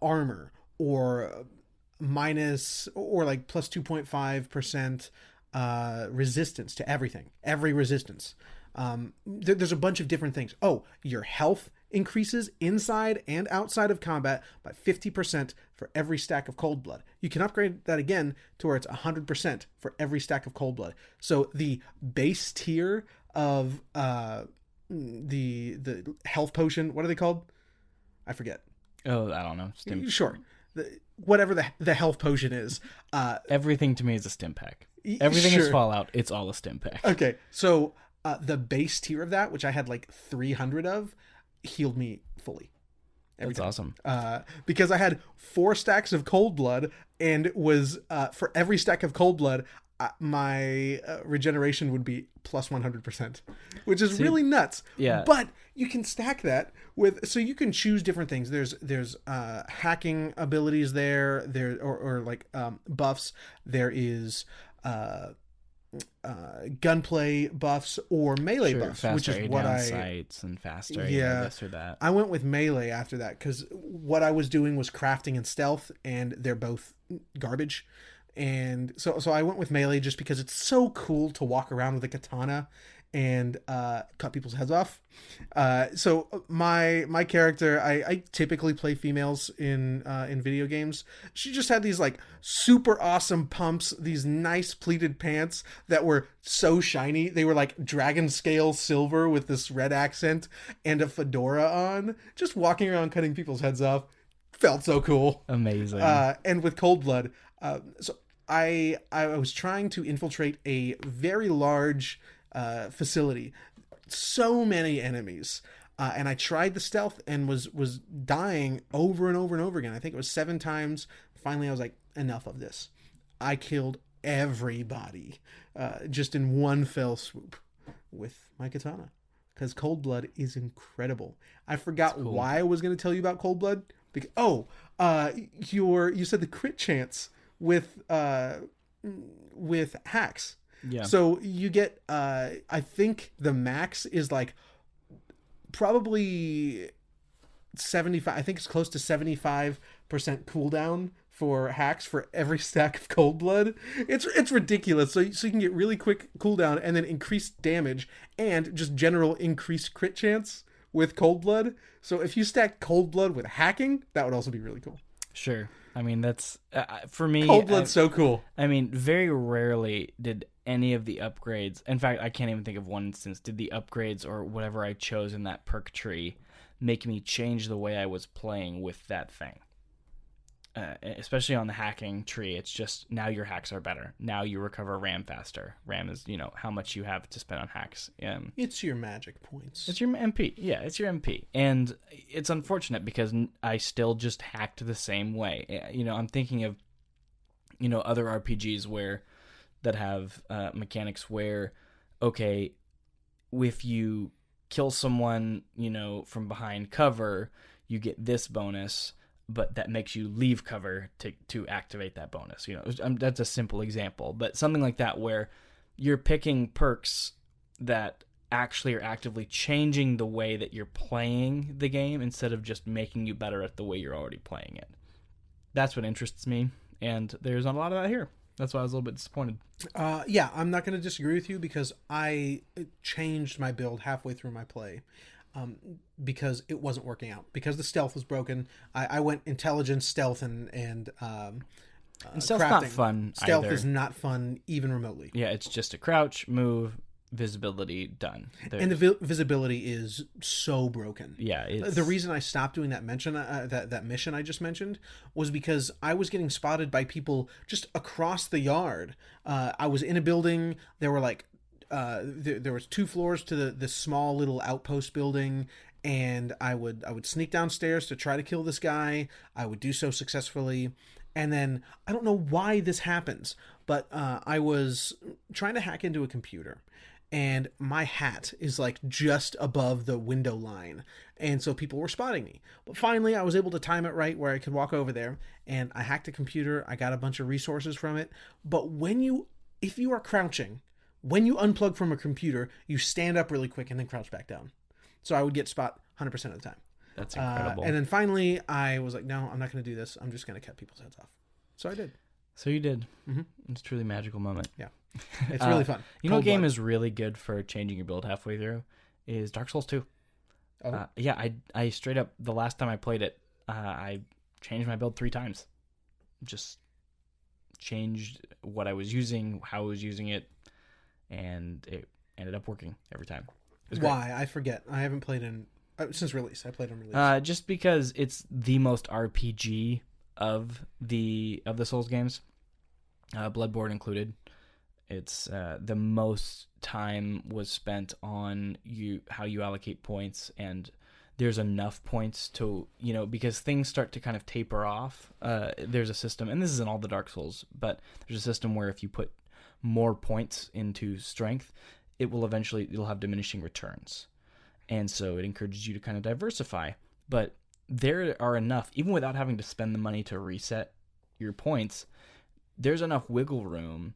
[SPEAKER 2] armor, or minus, or plus 2.5% resistance to everything. Every resistance. There's a bunch of different things. Oh, your health increases inside and outside of combat by 50% for every stack of cold blood. You can upgrade that again to where it's 100% for every stack of cold blood. So the base tier of the health potion, what are they called? I forget.
[SPEAKER 1] Oh, I don't know.
[SPEAKER 2] Sure. Whatever the health potion is.
[SPEAKER 1] Everything to me is a stim pack. Everything is Fallout. It's all a stim pack.
[SPEAKER 2] Okay, so the base tier of that, which I had 300 of, healed me fully.
[SPEAKER 1] That's awesome.
[SPEAKER 2] Because I had 4 stacks of cold blood, and was for every stack of cold blood, my regeneration would be plus 100%, which is really nuts.
[SPEAKER 1] Yeah.
[SPEAKER 2] But you can stack that with, so you can choose different things. There's hacking abilities there, or buffs. There is gunplay buffs or melee buffs, which is what
[SPEAKER 1] sights and faster, this or that.
[SPEAKER 2] I went with melee after that because what I was doing was crafting and stealth, and they're both garbage. And so I went with melee just because it's so cool to walk around with a katana and cut people's heads off. So my character, I typically play females in video games. She just had these super awesome pumps, these nice pleated pants that were so shiny. They were dragon scale silver with this red accent, and a fedora on, just walking around cutting people's heads off. Felt so cool.
[SPEAKER 1] Amazing.
[SPEAKER 2] And with cold blood, so I was trying to infiltrate a very large facility, so many enemies, and I tried the stealth and was dying over and over and over again. I think it was 7 times finally I was like, enough of this. I killed everybody just in one fell swoop with my katana, because Cold Blood is incredible. I forgot
[SPEAKER 1] cool.
[SPEAKER 2] why I was going to tell you about Cold Blood. Because, you said the crit chance with hacks.
[SPEAKER 1] Yeah.
[SPEAKER 2] So you get I think the max is like probably 75. I think it's close to 75% cooldown for hacks for every stack of Cold Blood. It's ridiculous. So you can get really quick cooldown and then increased damage and just general increased crit chance with Cold Blood. So if you stack Cold Blood with hacking, that would also be really cool.
[SPEAKER 1] Sure. I mean, that's for me.
[SPEAKER 2] Cold Blood's so cool.
[SPEAKER 1] I mean, very rarely did any of the upgrades. In fact, I can't even think of one instance. Did the upgrades or whatever I chose in that perk tree make me change the way I was playing with that thing? Especially on the hacking tree, it's just now your hacks are better. Now you recover RAM faster. RAM is, how much you have to spend on hacks.
[SPEAKER 2] It's your magic points.
[SPEAKER 1] It's your MP. Yeah, it's your MP. And it's unfortunate because I still just hacked the same way. I'm thinking of, other RPGs that have mechanics where, okay, if you kill someone, from behind cover, you get this bonus, but that makes you leave cover to activate that bonus. That's a simple example, but something like that where you're picking perks that actually are actively changing the way that you're playing the game instead of just making you better at the way you're already playing it. That's what interests me, and there's not a lot of that here. That's why I was a little bit disappointed.
[SPEAKER 2] Yeah, I'm not going to disagree with you because I changed my build halfway through my play. Because it wasn't working out. Because the stealth was broken, I went intelligence, stealth, and
[SPEAKER 1] stealth's
[SPEAKER 2] crafting.
[SPEAKER 1] not fun.
[SPEAKER 2] Stealth
[SPEAKER 1] either.
[SPEAKER 2] is not fun, even remotely.
[SPEAKER 1] Yeah, it's just a crouch, move, visibility, done.
[SPEAKER 2] And the visibility is so broken.
[SPEAKER 1] Yeah,
[SPEAKER 2] the reason I stopped doing that mission I just mentioned was because I was getting spotted by people just across the yard. I was in a building. There were like. There was 2 floors to the small little outpost building, and I would sneak downstairs to try to kill this guy. I would do so successfully, and then I don't know why this happens, but I was trying to hack into a computer, and my hat is like just above the window line, and so people were spotting me. But finally, I was able to time it right where I could walk over there, and I hacked a computer. I got a bunch of resources from it. But if you are crouching. When you unplug from a computer, you stand up really quick and then crouch back down. So I would get spot 100% of the time.
[SPEAKER 1] That's incredible.
[SPEAKER 2] And then finally, I was like, no, I'm not going to do this. I'm just going to cut people's heads off. So I did.
[SPEAKER 1] So you did. Mm-hmm. It's a truly magical moment.
[SPEAKER 2] Yeah. It's really fun.
[SPEAKER 1] What game is really good for changing your build halfway through is Dark Souls 2. Oh. Yeah, I straight up, the last time I played it, I changed my build 3 times. Just changed what I was using, how I was using it, and it ended up working every time.
[SPEAKER 2] Why? I forget. I haven't played since release. I played on release.
[SPEAKER 1] Just because it's the most RPG of the Souls games, Bloodborne included. It's the most time was spent on how you allocate points, and there's enough points to, because things start to kind of taper off. There's a system, and this isn't all the Dark Souls, but there's a system where if you put more points into strength, it'll have diminishing returns. And so it encourages you to kind of diversify. But there are enough, even without having to spend the money to reset your points, there's enough wiggle room,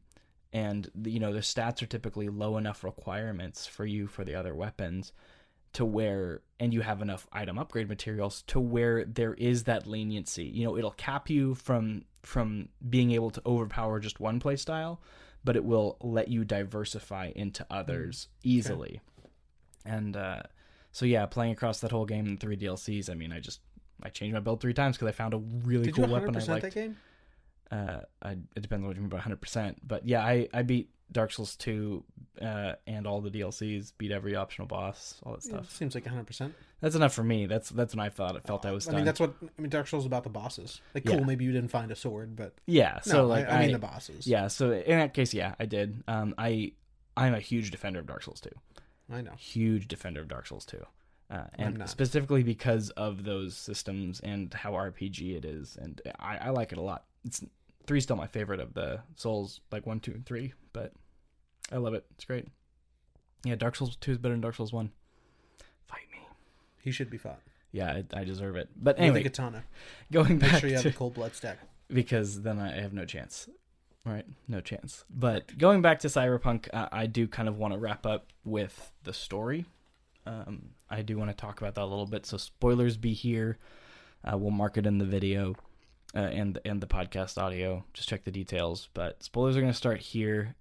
[SPEAKER 1] and the stats are typically low enough requirements for the other weapons to where, and you have enough item upgrade materials to where there is that leniency. It'll cap you from being able to overpower just one play style, but it will let you diversify into others easily. Okay. And so yeah, playing across that whole game in 3 DLCs, I mean, I changed my build 3 times because I found a really cool weapon I liked.
[SPEAKER 2] That game?
[SPEAKER 1] It depends on what you mean by 100%. But yeah, I beat Dark Souls 2 and all the DLCs, beat every optional boss, all that stuff.
[SPEAKER 2] Seems like 100%.
[SPEAKER 1] That's enough for me. That's when I felt I was done.
[SPEAKER 2] Dark Souls is about the bosses. Like, cool, maybe you didn't find a sword, but
[SPEAKER 1] yeah. So
[SPEAKER 2] no, I mean the bosses.
[SPEAKER 1] Yeah. So in that case, yeah, I did. I'm a huge defender of Dark Souls 2.
[SPEAKER 2] I know.
[SPEAKER 1] Huge defender of Dark Souls 2. And
[SPEAKER 2] specifically
[SPEAKER 1] because of those systems and how RPG it is, and I like it a lot. it's 3's still my favorite of the Souls, like 1, 2, and 3, but I love it. It's great. Yeah, Dark Souls 2 is better than Dark Souls 1. Fight me.
[SPEAKER 2] He should be fought.
[SPEAKER 1] Yeah, I deserve it. But anyway,
[SPEAKER 2] with a katana.
[SPEAKER 1] Going back
[SPEAKER 2] Make sure you have
[SPEAKER 1] to,
[SPEAKER 2] a cold blood stack.
[SPEAKER 1] because then I have no chance. Right, no chance. But going back to Cyberpunk, I do kind of want to wrap up with the story. I do want to talk about that a little bit. So spoilers be here. We'll mark it in the video and the podcast audio. Just check the details. But spoilers are going to start here.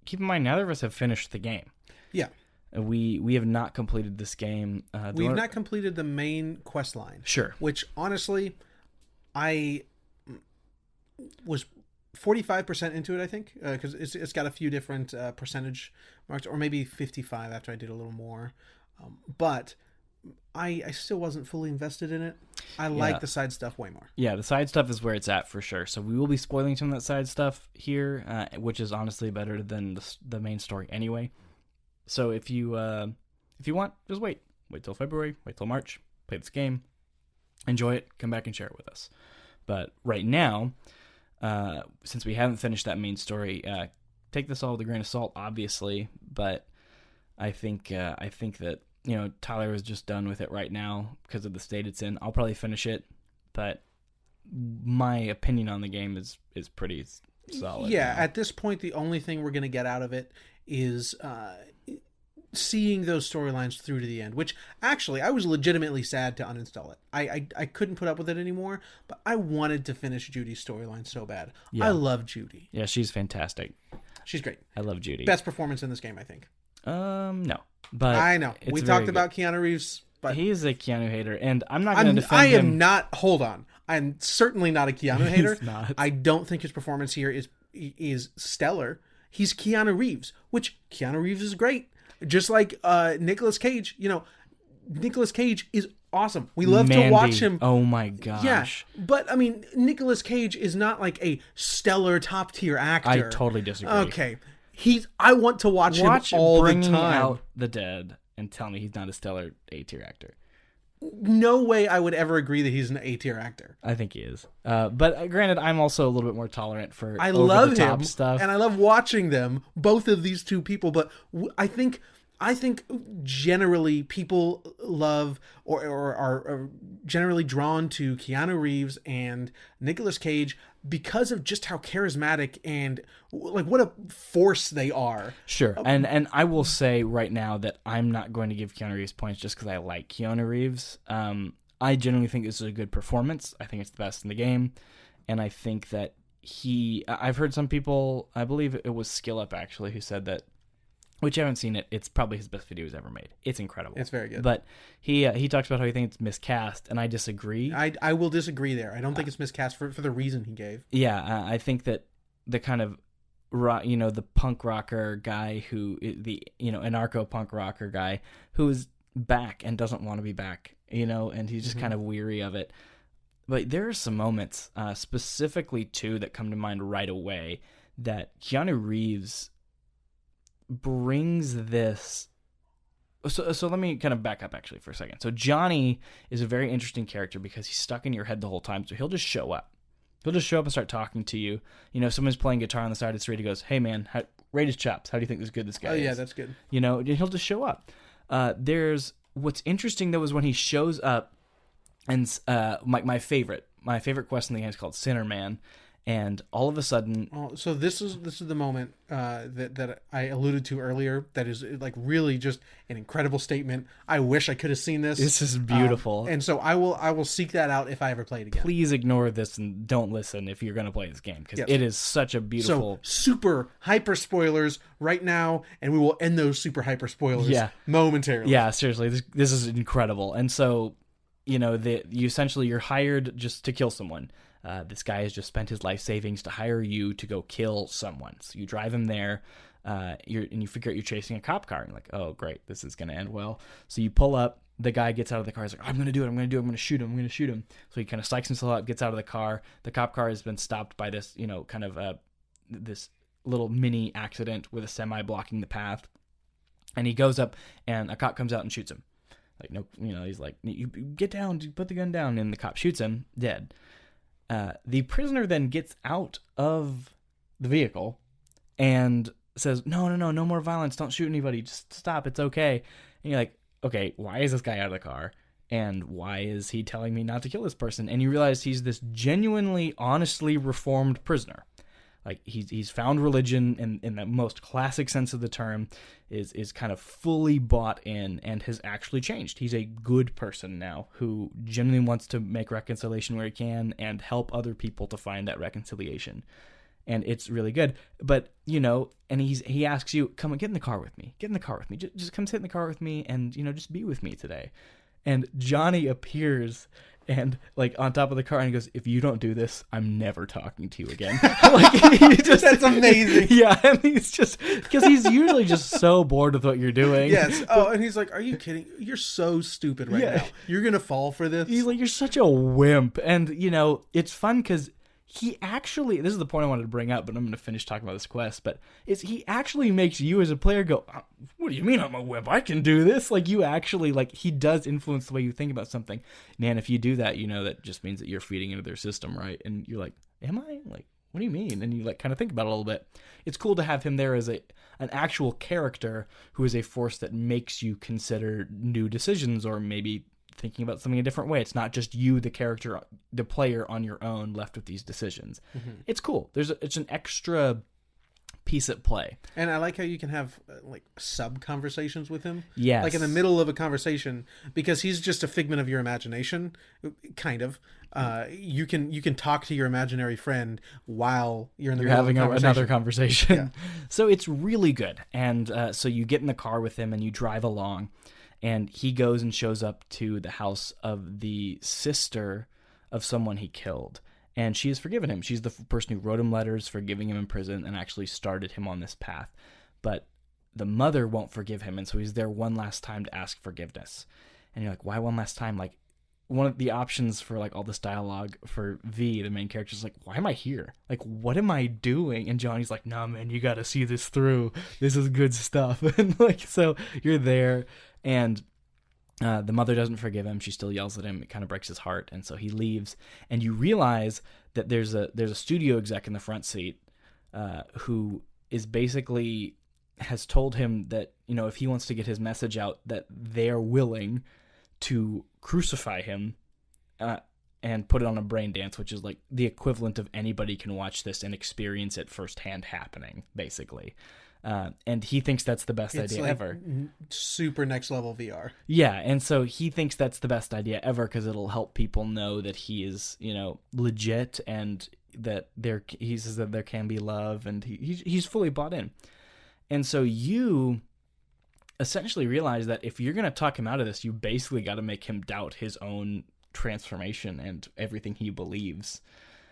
[SPEAKER 1] Keep in mind, neither of us have finished the game.
[SPEAKER 2] Yeah.
[SPEAKER 1] We have not completed this game.
[SPEAKER 2] We've not completed the main quest line.
[SPEAKER 1] Sure.
[SPEAKER 2] Which, honestly, I was 45% into it, I think, because it's got a few different percentage marks, or maybe 55 after I did a little more. But I still wasn't fully invested in it. I like the side stuff way more.
[SPEAKER 1] Yeah, the side stuff is where it's at for sure. So we will be spoiling some of that side stuff here, which is honestly better than the main story anyway. So if you want, just wait till February, wait till March, play this game, enjoy it, come back and share it with us. But right now, since we haven't finished that main story, take this all with a grain of salt, obviously. But I think that Tyler is just done with it right now because of the state it's in. I'll probably finish it, but my opinion on the game is pretty solid.
[SPEAKER 2] Yeah,
[SPEAKER 1] now.
[SPEAKER 2] at this point, the only thing we're going to get out of it is seeing those storylines through to the end, which actually I was legitimately sad to uninstall it. I couldn't put up with it anymore, but I wanted to finish Judy's storyline so bad. Yeah. I love Judy.
[SPEAKER 1] Yeah, she's fantastic.
[SPEAKER 2] She's great.
[SPEAKER 1] I love Judy.
[SPEAKER 2] Best performance in this game, I think.
[SPEAKER 1] No. But
[SPEAKER 2] I know. We talked about Keanu Reeves, but
[SPEAKER 1] he is a Keanu hater, and I'm not going to defend him.
[SPEAKER 2] I am not. Hold on. I'm certainly not a Keanu hater.
[SPEAKER 1] He's not.
[SPEAKER 2] I don't think his performance here is stellar. He's Keanu Reeves, which Keanu Reeves is great. Just like Nicolas Cage. Nicolas Cage is awesome. We love to watch him.
[SPEAKER 1] Oh my gosh.
[SPEAKER 2] Yeah, but I mean, Nicolas Cage is not like a stellar top tier actor.
[SPEAKER 1] I totally disagree.
[SPEAKER 2] Okay. I want to watch him all the time.
[SPEAKER 1] Bringing Out the Dead and tell me he's not a stellar A-tier actor.
[SPEAKER 2] No way I would ever agree that he's an A-tier actor.
[SPEAKER 1] I think he is. But granted, I'm also a little bit more tolerant for
[SPEAKER 2] I love
[SPEAKER 1] over-the-top
[SPEAKER 2] him,
[SPEAKER 1] stuff.
[SPEAKER 2] and I love watching them, both of these two people, but I think generally people love or are generally drawn to Keanu Reeves and Nicolas Cage because of just how charismatic and like what a force they are.
[SPEAKER 1] Sure. And I will say right now that I'm not going to give Keanu Reeves points just because I like Keanu Reeves. I genuinely think this is a good performance. I think it's the best in the game. And I think that I've heard some people, I believe it was Skill Up actually, who said that, which I haven't seen it, it's probably his best video he's ever made. It's incredible.
[SPEAKER 2] It's very good.
[SPEAKER 1] But he talks about how he thinks it's miscast, and I disagree.
[SPEAKER 2] I will disagree there. I don't think it's miscast for the reason he gave.
[SPEAKER 1] Yeah, I think that the kind of the punk rocker guy anarcho punk rocker guy who is back and doesn't want to be back, and he's just kind of weary of it. But there are some moments, specifically two that come to mind right away, that Keanu Reeves brings this. So let me kind of back up actually for a second. So Johnny is a very interesting character because he's stuck in your head the whole time. So he'll just show up. He'll just show up and start talking to you. Someone's playing guitar on the side of the street. He goes, "Hey man, rate his chops. How do you think this guy is?"
[SPEAKER 2] Oh yeah, that's good.
[SPEAKER 1] And he'll just show up. There's what's interesting though is when he shows up, and my favorite quest in the game is called Sinner Man. And all of a sudden,
[SPEAKER 2] so this is the moment that I alluded to earlier. That is like really just an incredible statement. I wish I could have seen this.
[SPEAKER 1] This is beautiful,
[SPEAKER 2] and so I will seek that out if I ever play it again.
[SPEAKER 1] Please ignore this and don't listen if you're going to play this game because it is such a beautiful.
[SPEAKER 2] So super hyper spoilers right now, and we will end those super hyper spoilers momentarily.
[SPEAKER 1] Yeah, seriously, this is incredible. And so, you're hired just to kill someone. This guy has just spent his life savings to hire you to go kill someone. So you drive him there, and you figure out you're chasing a cop car. And you're like, oh, great, this is going to end well. So you pull up. The guy gets out of the car. He's like, I'm going to do it. I'm going to shoot him. So he kind of psychs himself up, gets out of the car. The cop car has been stopped by this, kind of this little mini accident with a semi blocking the path. And he goes up, and a cop comes out and shoots him. Like, no, he's like, you get down, put the gun down. And the cop shoots him, dead. The prisoner then gets out of the vehicle and says, no more violence. Don't shoot anybody. Just stop. It's okay. And you're like, okay, why is this guy out of the car? And why is he telling me not to kill this person? And you realize he's this genuinely, honestly reformed prisoner. Like, he's found religion in the most classic sense of the term, is kind of fully bought in and has actually changed. He's a good person now who genuinely wants to make reconciliation where he can and help other people to find that reconciliation. And it's really good. But, and he asks you, come and get in the car with me. Get in the car with me. Just come sit in the car with me and, just be with me today. And Johnny appears and like on top of the car and he goes, if you don't do this, I'm never talking to you again.
[SPEAKER 2] That's amazing.
[SPEAKER 1] Yeah. And he's just, because he's usually just so bored with what you're doing.
[SPEAKER 2] Yes. Oh, and he's like, are you kidding? You're so stupid right now. You're going to fall for this.
[SPEAKER 1] He's like, you're such a wimp. And it's fun because he actually, this is the point I wanted to bring up, but I'm going to finish talking about this quest, but he actually makes you as a player go, what do you mean I'm a wimp? I can do this. Like, you actually, he does influence the way you think about something. Man, if you do that, that just means that you're feeding into their system, right? And you're like, am I? Like, what do you mean? And you kind of think about it a little bit. It's cool to have him there as an actual character who is a force that makes you consider new decisions or maybe thinking about something a different way. It's not just you, the character, the player on your own left with these decisions. Mm-hmm. It's cool. It's an extra piece at play.
[SPEAKER 2] And I like how you can have sub conversations with him.
[SPEAKER 1] Yes.
[SPEAKER 2] Like in the middle of a conversation, because he's just a figment of your imagination, kind of. You can talk to your imaginary friend while you're in the middle
[SPEAKER 1] having
[SPEAKER 2] of
[SPEAKER 1] another conversation.
[SPEAKER 2] Yeah.
[SPEAKER 1] So it's really good. And so you get in the car with him and you drive along. And he goes and shows up to the house of the sister of someone he killed. And she has forgiven him. She's the person who wrote him letters, forgiving him in prison, and actually started him on this path. But the mother won't forgive him, and so he's there one last time to ask forgiveness. And you're like, why one last time? Like, one of the options for all this dialogue for V, the main character, is like, why am I here? Like, what am I doing? And Johnny's like, nah, man, you got to see this through. This is good stuff. And so you're there. And the mother doesn't forgive him. She still yells at him. It kind of breaks his heart. And so he leaves. And you realize that there's a studio exec in the front seat who is basically has told him that, if he wants to get his message out, that they're willing to crucify him and put it on a brain dance, which is like the equivalent of anybody can watch this and experience it firsthand happening, basically. And he thinks that's the best idea ever.
[SPEAKER 2] Super next level VR.
[SPEAKER 1] Yeah, and so he thinks that's the best idea ever because it'll help people know that he is, legit and that he says that there can be love, and he's fully bought in. And so you essentially realize that if you're going to talk him out of this, you basically got to make him doubt his own transformation and everything he believes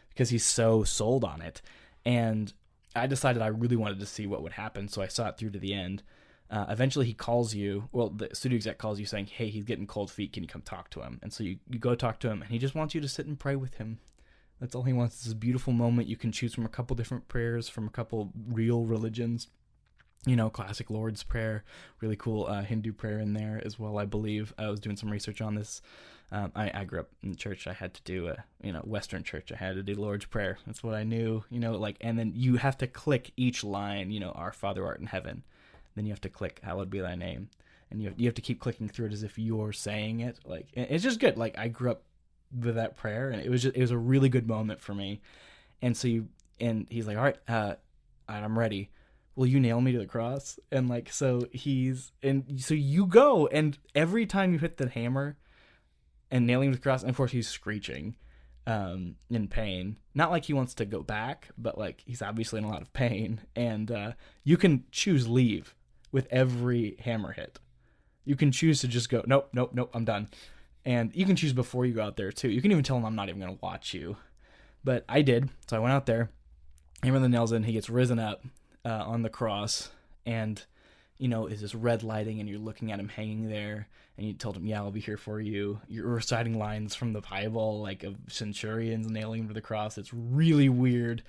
[SPEAKER 1] because he's so sold on it. And I decided I really wanted to see what would happen, so I saw it through to the end. Eventually he calls you, the studio exec calls you saying, hey, he's getting cold feet, can you come talk to him? And so you go talk to him, and he just wants you to sit and pray with him. That's all he wants. It's this beautiful moment. You can choose from a couple different prayers from a couple real religions. Classic Lord's Prayer, really cool Hindu prayer in there as well, I believe. I was doing some research on this. I grew up in church. I had to do Western church. I had to do Lord's Prayer. That's what I knew, and then you have to click each line, Our Father art in heaven. Then you have to click, hallowed be thy name. And you have to keep clicking through it as if you're saying it. It's just good. I grew up with that prayer, and it was a really good moment for me. And so he's like, all right, I'm ready. Will you nail me to the cross? And so you go, and every time you hit the hammer and nailing him to the cross, and of course he's screeching in pain. Not like he wants to go back, but he's obviously in a lot of pain. And you can choose leave with every hammer hit. You can choose to just go, nope, I'm done. And you can choose before you go out there too. You can even tell him I'm not even going to watch you. But I did. So I went out there, hammer the nails in, he gets risen up on the cross, and is this red lighting, and you're looking at him hanging there, and you told him, yeah, I'll be here for you. You're reciting lines from the Bible, of centurions nailing him to the cross. It's really weird.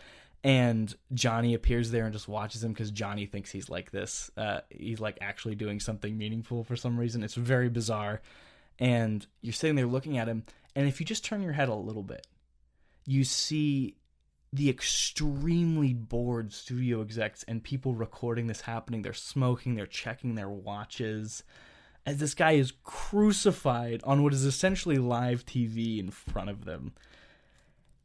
[SPEAKER 1] And Johnny appears there and just watches him because Johnny thinks he's like this. He's actually doing something meaningful for some reason. It's very bizarre. And you're sitting there looking at him, and if you just turn your head a little bit, you see the extremely bored studio execs and people recording this happening. They're smoking, they're checking their watches as this guy is crucified on what is essentially live TV in front of them.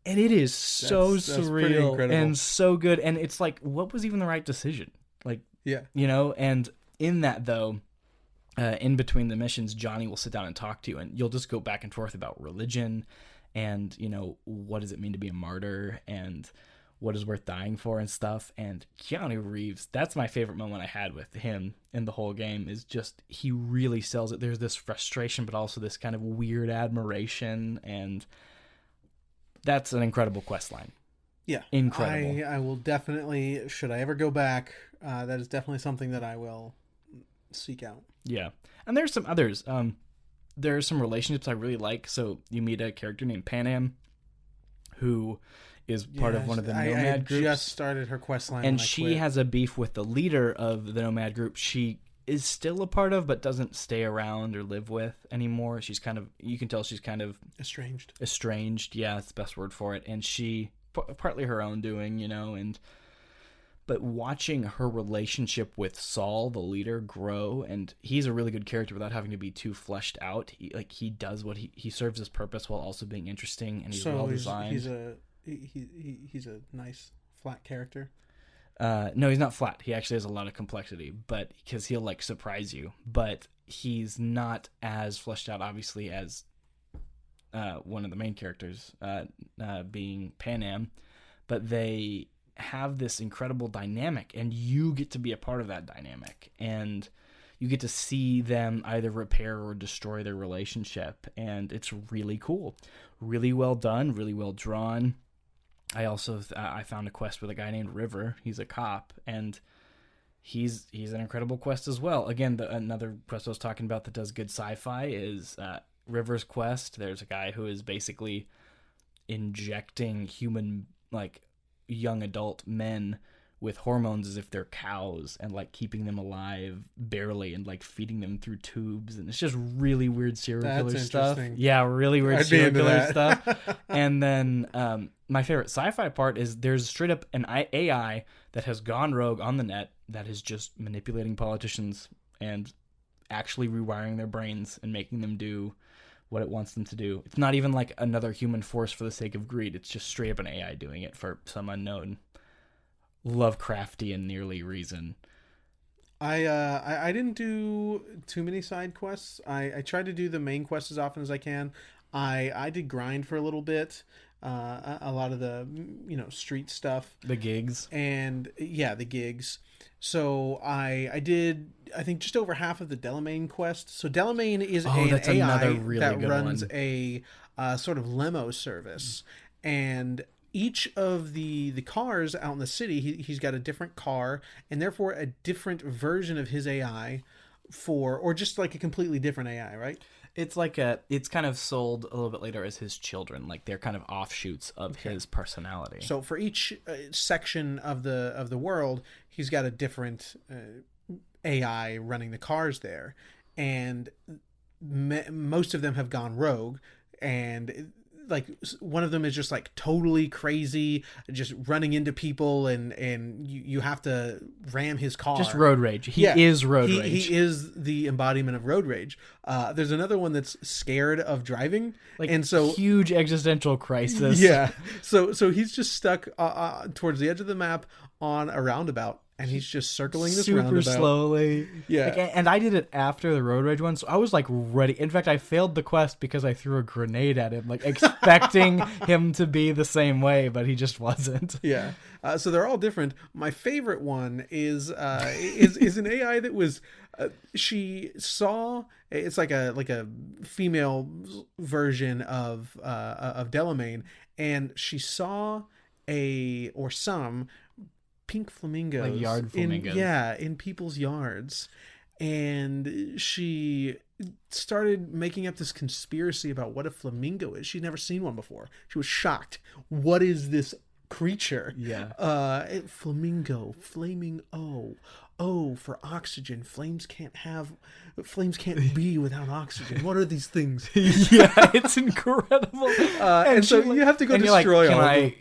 [SPEAKER 1] And it is so surreal and so good. And it's like, what was even the right decision? Like,
[SPEAKER 2] yeah,
[SPEAKER 1] and in that, though, in between the missions, Johnny will sit down and talk to you, and you'll just go back and forth about religion and, what does it mean to be a martyr and what is worth dying for and stuff. And Keanu Reeves, that's my favorite moment I had with him in the whole game, is just he really sells it. There's this frustration, but also this kind of weird admiration, and that's an incredible quest line.
[SPEAKER 2] Yeah.
[SPEAKER 1] Incredible.
[SPEAKER 2] I will definitely, should I ever go back, that is definitely something that I will seek out.
[SPEAKER 1] Yeah. And there's some others. There are some relationships I really like. So you meet a character named Panam, who is part of one of the Nomad groups.
[SPEAKER 2] I just started her quest line.
[SPEAKER 1] And she has a beef with the leader of the Nomad group. She is still a part of, but doesn't stay around or live with anymore. She's kind of, you can tell she's kind of estranged. Yeah, that's the best word for it. And she, partly her own doing, but watching her relationship with Saul, the leader, grow, and he's a really good character without having to be too fleshed out. He does what he serves his purpose while also being interesting, and he's well designed.
[SPEAKER 2] He's a nice flat character.
[SPEAKER 1] No, he's not flat. He actually has a lot of complexity, but because he'll surprise you. But he's not as fleshed out, obviously, as one of the main characters, being Panam. But they have this incredible dynamic, and you get to be a part of that dynamic, and you get to see them either repair or destroy their relationship, and it's really cool, really well done, really well drawn. I also I found a quest with a guy named River. He's a cop, and he's an incredible quest as well. Again, another quest I was talking about that does good sci-fi is River's quest. There's a guy who is basically injecting human, young adult men with hormones as if they're cows, and keeping them alive barely, and feeding them through tubes, and it's just really weird serial killer stuff. Yeah, really weird serial killer stuff. And then my favorite sci-fi part is there's straight up an AI that has gone rogue on the net that is just manipulating politicians and actually rewiring their brains and making them do what it wants them to do. It's not even another human force for the sake of greed. It's just straight up an AI doing it for some unknown Lovecraftian nearly reason.
[SPEAKER 2] I didn't do too many side quests. I tried to do the main quest as often as I can. I did grind for a little bit. A lot of the street stuff,
[SPEAKER 1] the gigs,
[SPEAKER 2] and the gigs. So I did, I think, just over half of the Delamain quest. So Delamain is an AI that runs a sort of limo service, and each of the cars out in the city, he's got a different car, and therefore a different version of his AI or just a completely different AI, right?
[SPEAKER 1] It's it's kind of sold a little bit later as his children, they're kind of offshoots of his personality.
[SPEAKER 2] So for each section of the world, he's got a different AI running the cars there, and most of them have gone rogue, and one of them is just totally crazy, just running into people, and you have to ram his car.
[SPEAKER 1] Just road rage. He is road rage.
[SPEAKER 2] He is the embodiment of road rage. There's another one that's scared of driving, and so
[SPEAKER 1] huge existential crisis.
[SPEAKER 2] Yeah. So he's just stuck towards the edge of the map on a roundabout, and he's just circling this roundabout
[SPEAKER 1] super slowly.
[SPEAKER 2] Yeah.
[SPEAKER 1] And I did it after the road rage one, so I was ready. In fact, I failed the quest because I threw a grenade at him, expecting him to be the same way, but he just wasn't.
[SPEAKER 2] Yeah. So they're all different. My favorite one is an AI that was she saw, it's like a female version of Delamain, and she saw some pink flamingos,
[SPEAKER 1] yard flamingos,
[SPEAKER 2] in people's yards, and she started making up this conspiracy about what a flamingo is. She'd never seen one before. She was shocked. What is this creature.
[SPEAKER 1] Yeah.
[SPEAKER 2] Flamingo, flaming for oxygen. Flames can't be without oxygen. What are these things?
[SPEAKER 1] Yeah, it's incredible.
[SPEAKER 2] And so you have to go destroy all of them.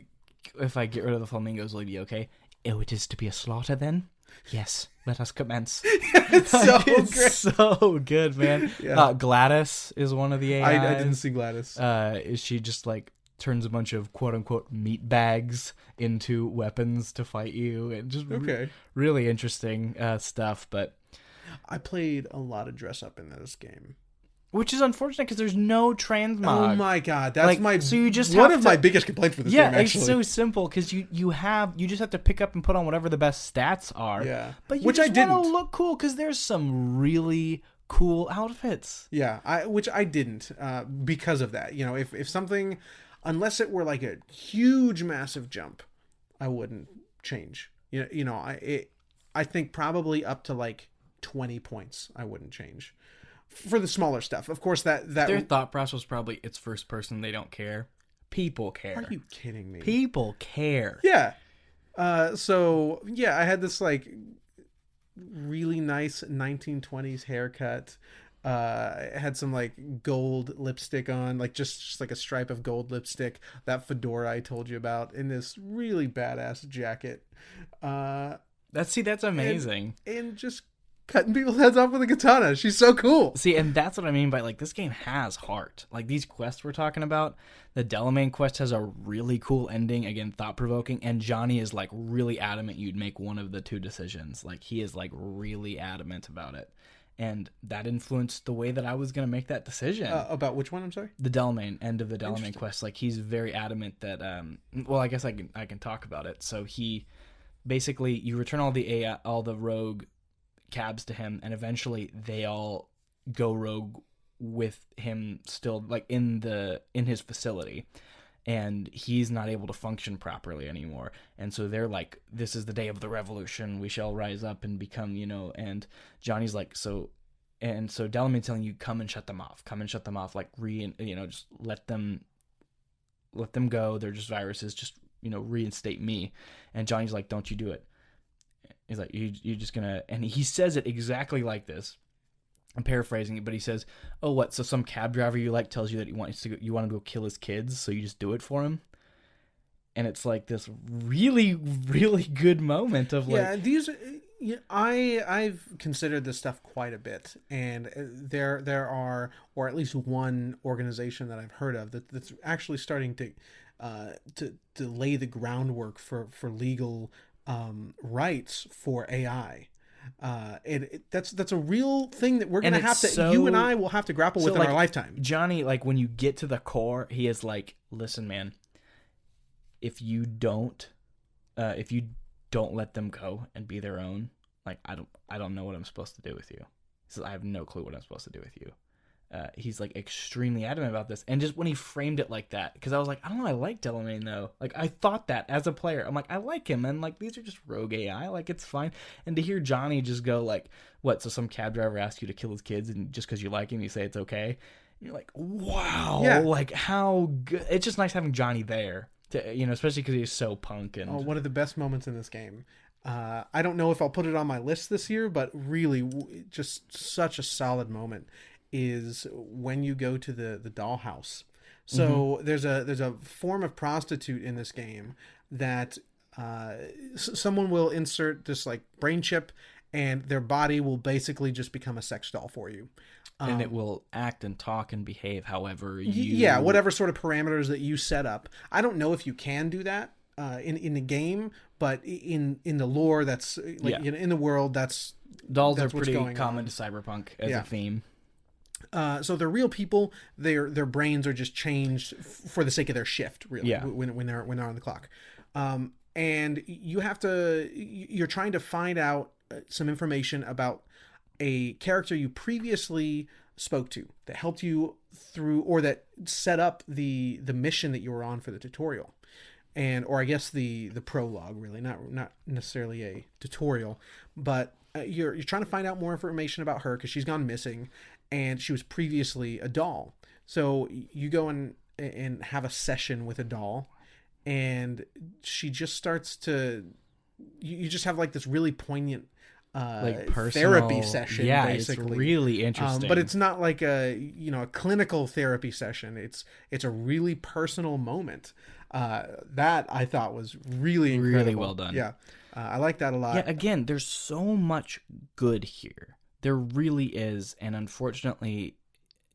[SPEAKER 1] If I get rid of the flamingos, will it be okay? Oh, it is to be a slaughter then? Yes, let us commence.
[SPEAKER 2] It's so
[SPEAKER 1] It's
[SPEAKER 2] great.
[SPEAKER 1] so good, man.
[SPEAKER 2] Yeah.
[SPEAKER 1] Gladys is one of the AIs.
[SPEAKER 2] I didn't see Gladys.
[SPEAKER 1] Is she just like turns a bunch of quote unquote meat bags into weapons to fight you, and just really interesting stuff. But
[SPEAKER 2] I played a lot of dress up in this game,
[SPEAKER 1] which is unfortunate because there's no transmog.
[SPEAKER 2] Oh my god, that's
[SPEAKER 1] Like, so you just
[SPEAKER 2] one
[SPEAKER 1] have
[SPEAKER 2] of
[SPEAKER 1] to-
[SPEAKER 2] my biggest complaints for this game.
[SPEAKER 1] Yeah,
[SPEAKER 2] Actually,
[SPEAKER 1] it's so simple because you just have to pick up and put on whatever the best stats are.
[SPEAKER 2] Yeah,
[SPEAKER 1] but you
[SPEAKER 2] which
[SPEAKER 1] just
[SPEAKER 2] I didn't.
[SPEAKER 1] want to look cool because there's some really cool outfits.
[SPEAKER 2] Yeah, which I didn't because of that. You know, if something, unless it were like a huge, massive jump, I wouldn't change. I think probably up to like 20 points, I wouldn't change. For the smaller stuff, of course, that
[SPEAKER 1] Their thought process was probably it's first person. They don't care. People care.
[SPEAKER 2] Are you kidding me?
[SPEAKER 1] People care.
[SPEAKER 2] Yeah. So yeah, I had this like really nice 1920s haircut. I had some like gold lipstick on, like just like a stripe of gold lipstick. That fedora I told you about, in this really badass jacket.
[SPEAKER 1] That's amazing.
[SPEAKER 2] And just cutting people's heads off with a katana. She's so cool.
[SPEAKER 1] See, and that's what I mean by like this game has heart. Like these quests we're talking about, the Delamain quest has a really cool ending, again thought provoking, and Johnny is like really adamant you'd make one of the two decisions. Like he is like really adamant about it. And that influenced the way that I was going to make that decision.
[SPEAKER 2] About which one? I'm sorry.
[SPEAKER 1] The Delamain end of the Delamain quest. Like he's very adamant that. Well, I guess I can talk about it. So he basically you return all the rogue cabs to him, and eventually they all go rogue with him still, like in his facility, and he's not able to function properly anymore. And so they're like, this is the day of the revolution, we shall rise up and become, and Johnny's like, so Delamain's telling you, come and shut them off, like just let them go, they're just viruses, just reinstate me. And Johnny's like, don't you do it. He's like, you're just gonna, and he says it exactly like this. I'm paraphrasing it, but he says, "Oh, what? So some cab driver you like tells you that you want to go kill his kids, so you just do it for him." And it's like this really, really good moment of like,
[SPEAKER 2] I've considered this stuff quite a bit, and there are, or at least one organization that I've heard of that's actually starting to lay the groundwork for legal rights for AI. That's a real thing that we're gonna have to. You and I will have to grapple with in our lifetime.
[SPEAKER 1] Johnny, like when you get to the core, he is like, "Listen, man, if you don't let them go and be their own, like I don't know what I'm supposed to do with you." He says, "I have no clue what I'm supposed to do with you." He's like extremely adamant about this, and just when he framed it like that, because I was like, I don't know, I like Delamain though. Like I thought that as a player, I'm like, I like him, and like these are just rogue AI, like it's fine. And to hear Johnny just go like, what? So some cab driver asks you to kill his kids, and just because you like him, you say it's okay. And you're like, wow,
[SPEAKER 2] yeah.
[SPEAKER 1] Like how good. It's just nice having Johnny there, especially because he's so punk. And
[SPEAKER 2] one of the best moments in this game. I don't know if I'll put it on my list this year, but really, just such a solid moment is when you go to the dollhouse. So there's a form of prostitute in this game that someone will insert this like brain chip, and their body will basically just become a sex doll for you.
[SPEAKER 1] And it will act and talk and behave however you...
[SPEAKER 2] Yeah, whatever sort of parameters that you set up. I don't know if you can do that in the game, but in the lore, that's like in the world, that's
[SPEAKER 1] dolls
[SPEAKER 2] that's
[SPEAKER 1] are pretty common to Cyberpunk as a theme.
[SPEAKER 2] So they're real people. Their brains are just changed for the sake of their shift, really.
[SPEAKER 1] Yeah.
[SPEAKER 2] When they're on the clock, and you're trying to find out some information about a character you previously spoke to that helped you through, or that set up the mission that you were on for the tutorial, or I guess the prologue, really, not necessarily a tutorial, but you're trying to find out more information about her because she's gone missing. And she was previously a doll. So you go and have a session with a doll, and she just starts to. You just have like this really poignant
[SPEAKER 1] like personal
[SPEAKER 2] therapy session.
[SPEAKER 1] Yeah,
[SPEAKER 2] basically.
[SPEAKER 1] It's really interesting.
[SPEAKER 2] But it's not like a clinical therapy session. It's a really personal moment. That I thought was really incredible.
[SPEAKER 1] Really well done.
[SPEAKER 2] Yeah, I like that a lot.
[SPEAKER 1] Yeah, again, there's so much good here. There really is, and unfortunately,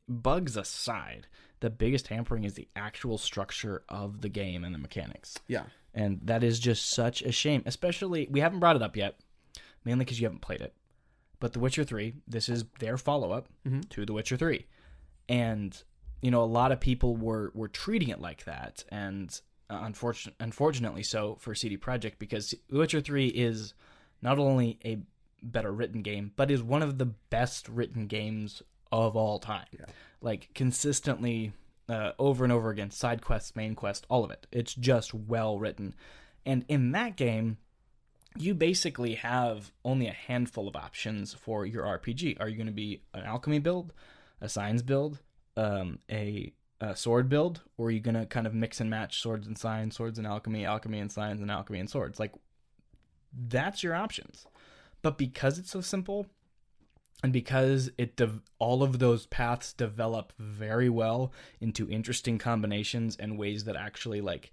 [SPEAKER 1] bugs aside, the biggest hampering is the actual structure of the game and the mechanics.
[SPEAKER 2] Yeah.
[SPEAKER 1] And that is just such a shame. Especially, we haven't brought it up yet, mainly because you haven't played it. But The Witcher 3, this is their follow-up to The Witcher 3. And, a lot of people were treating it like that. And unfortunately so for CD Projekt, because The Witcher 3 is not only a better written game, but is one of the best written games of all time.
[SPEAKER 2] Yeah.
[SPEAKER 1] Like, consistently... over and over again, side quests, main quest, all of it. It's just well written. And in that game, you basically have only a handful of options for your RPG. Are you going to be an alchemy build, a science build, a sword build, or are you going to kind of mix and match swords and science, swords and alchemy, alchemy and science, and alchemy and swords? Like, that's your options. But because it's so simple, and because all of those paths develop very well into interesting combinations and ways that actually like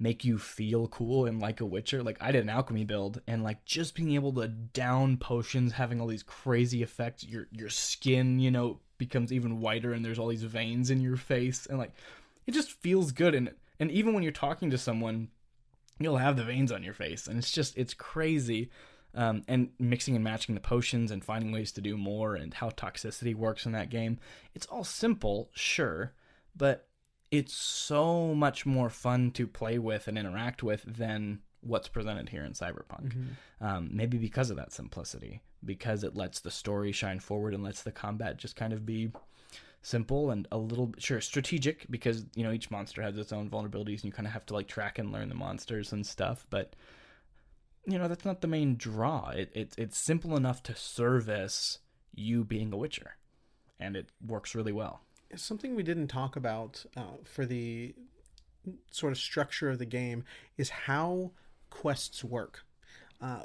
[SPEAKER 1] make you feel cool and like a Witcher. Like, I did an alchemy build, and like just being able to down potions, having all these crazy effects, your skin, becomes even whiter, and there's all these veins in your face, and like it just feels good. And even when you're talking to someone, you'll have the veins on your face, and it's crazy. And mixing and matching the potions and finding ways to do more, and how toxicity works in that game. It's all simple, sure, but it's so much more fun to play with and interact with than what's presented here in Cyberpunk. Maybe because of that simplicity, because it lets the story shine forward and lets the combat just kind of be simple and a little bit, sure, strategic, because, each monster has its own vulnerabilities and you kind of have to like track and learn the monsters and stuff, but that's not the main draw. It's simple enough to service you being a Witcher, and it works really well.
[SPEAKER 2] Something we didn't talk about for the sort of structure of the game is how quests work.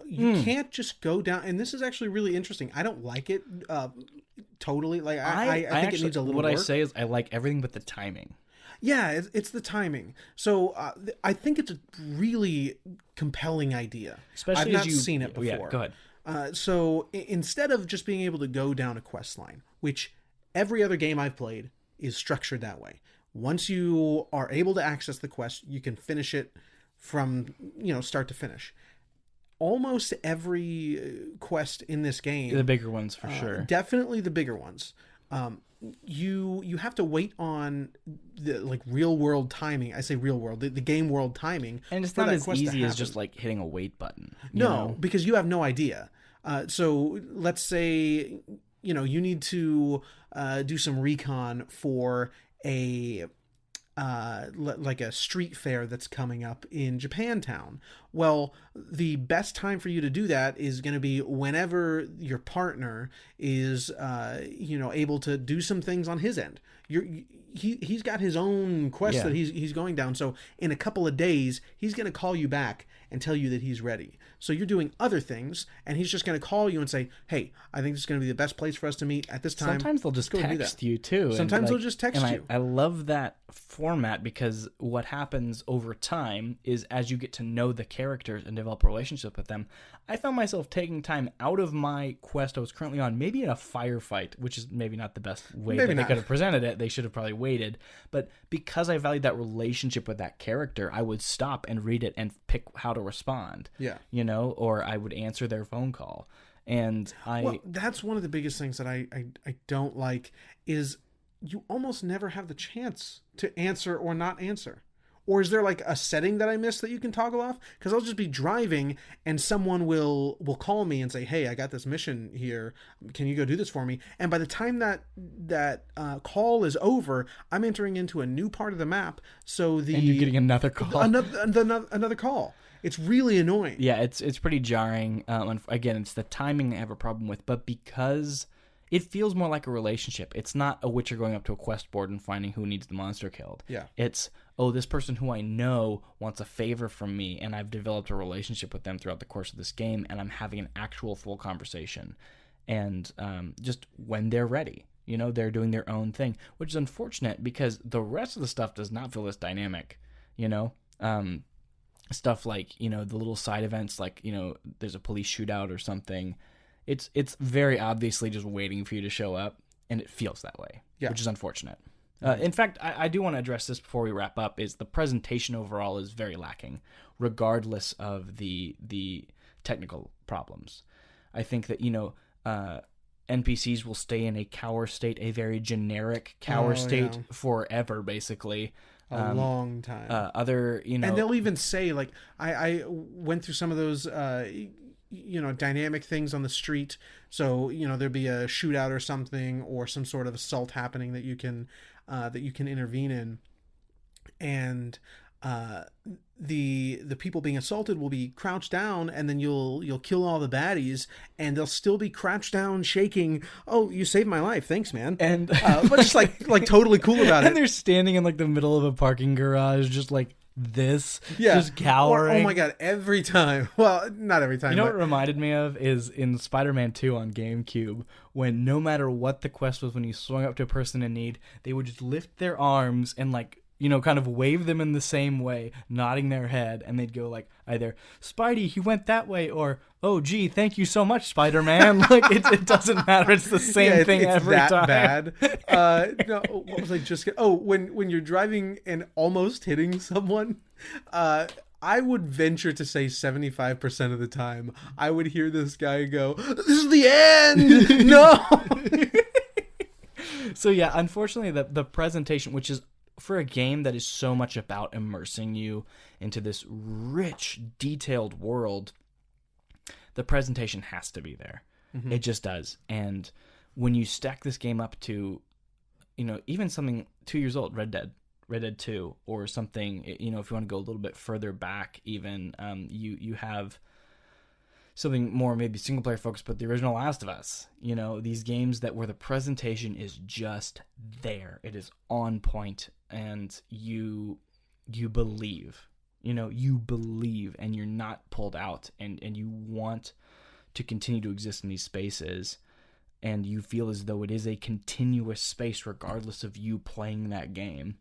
[SPEAKER 2] You can't just go down, and this is actually really interesting. I don't like it totally. Like I think
[SPEAKER 1] actually,
[SPEAKER 2] it needs a little
[SPEAKER 1] what
[SPEAKER 2] work.
[SPEAKER 1] I say is I like everything but the timing.
[SPEAKER 2] Yeah, it's the timing. So I think it's a really compelling idea.
[SPEAKER 1] Especially
[SPEAKER 2] I've not seen it before.
[SPEAKER 1] Yeah, go ahead.
[SPEAKER 2] So instead of just being able to go down a quest line, which every other game I've played is structured that way. Once you are able to access the quest, you can finish it from start to finish. Almost every quest in this game,
[SPEAKER 1] the bigger ones for sure,
[SPEAKER 2] definitely the bigger ones. You have to wait on the like real world timing. I say real world, the game world timing,
[SPEAKER 1] and it's not as easy as just like hitting a wait button.
[SPEAKER 2] No, because you have no idea. So let's say you need to do some recon for a like a street fair that's coming up in Japantown. Well, the best time for you to do that is going to be whenever your partner is, able to do some things on his end. He's got his own quest that he's going down. So in a couple of days, he's going to call you back and tell you that he's ready. So you're doing other things, and he's just going to call you and say, "Hey, I think this is going to be the best place for us to meet at this time."
[SPEAKER 1] Sometimes they'll just text you too.
[SPEAKER 2] Sometimes they'll just text you.
[SPEAKER 1] I love that format, because what happens over time is as you get to know the characters and develop a relationship with them, I found myself taking time out of my quest I was currently on, maybe in a firefight, which is maybe not the best way they could have presented it. They should have probably waited. But because I valued that relationship with that character, I would stop and read it and pick how to respond.
[SPEAKER 2] Yeah.
[SPEAKER 1] Or I would answer their phone call. And
[SPEAKER 2] that's one of the biggest things that I don't like is you almost never have the chance to answer or not answer. Or is there like a setting that I missed that you can toggle off? Because I'll just be driving and someone will call me and say, "Hey, I got this mission here. Can you go do this for me?" And by the time that call is over, I'm entering into a new part of the map. And
[SPEAKER 1] you're getting another call.
[SPEAKER 2] Another call. It's really annoying.
[SPEAKER 1] Yeah, it's pretty jarring. Again, it's the timing I have a problem with. But because it feels more like a relationship. It's not a Witcher going up to a quest board and finding who needs the monster killed.
[SPEAKER 2] Yeah.
[SPEAKER 1] It's, oh, this person who I know wants a favor from me, and I've developed a relationship with them throughout the course of this game, and I'm having an actual full conversation. And just when they're ready, they're doing their own thing, which is unfortunate because the rest of the stuff does not feel this dynamic, stuff like, the little side events, like, there's a police shootout or something. It's very obviously just waiting for you to show up, and it feels that way, which is unfortunate. In fact, I do want to address this before we wrap up, is the presentation overall is very lacking, regardless of the technical problems. I think that, NPCs will stay in a cower state, a very generic cower state forever, basically.
[SPEAKER 2] A long time.
[SPEAKER 1] And
[SPEAKER 2] they'll even say, like, I went through some of those, dynamic things on the street. So, there'd be a shootout or something, or some sort of assault happening that you can intervene in. And the people being assaulted will be crouched down, and then you'll kill all the baddies, and they'll still be crouched down, shaking. Oh, you saved my life, thanks, man.
[SPEAKER 1] And
[SPEAKER 2] but just like totally cool about it.
[SPEAKER 1] And they're standing in like the middle of a parking garage, just like this, just cowering.
[SPEAKER 2] Oh my god, every time. Well, not every time.
[SPEAKER 1] What it reminded me of is in Spider-Man 2 on GameCube, when no matter what the quest was, when you swung up to a person in need, they would just lift their arms and like, kind of wave them in the same way, nodding their head, and they'd go like either, Spidey, he went that way, or, oh, gee, thank you so much, Spider-Man. Like, it doesn't matter. It's the same thing every time.
[SPEAKER 2] Bad. No, what was I just... Oh, when you're driving and almost hitting someone, I would venture to say 75% of the time, I would hear this guy go, this is the end! No!
[SPEAKER 1] So yeah, unfortunately, the presentation, which is for a game that is so much about immersing you into this rich, detailed world, the presentation has to be there. Mm-hmm. It just does. And when you stack this game up to, even something 2 years old, Red Dead 2, or something, if you want to go a little bit further back, even, you have something more maybe single player focused, but the original Last of Us, these games where the presentation is just there. It is on point, and you believe, you believe, and you're not pulled out, and you want to continue to exist in these spaces, and you feel as though it is a continuous space regardless of you playing that game.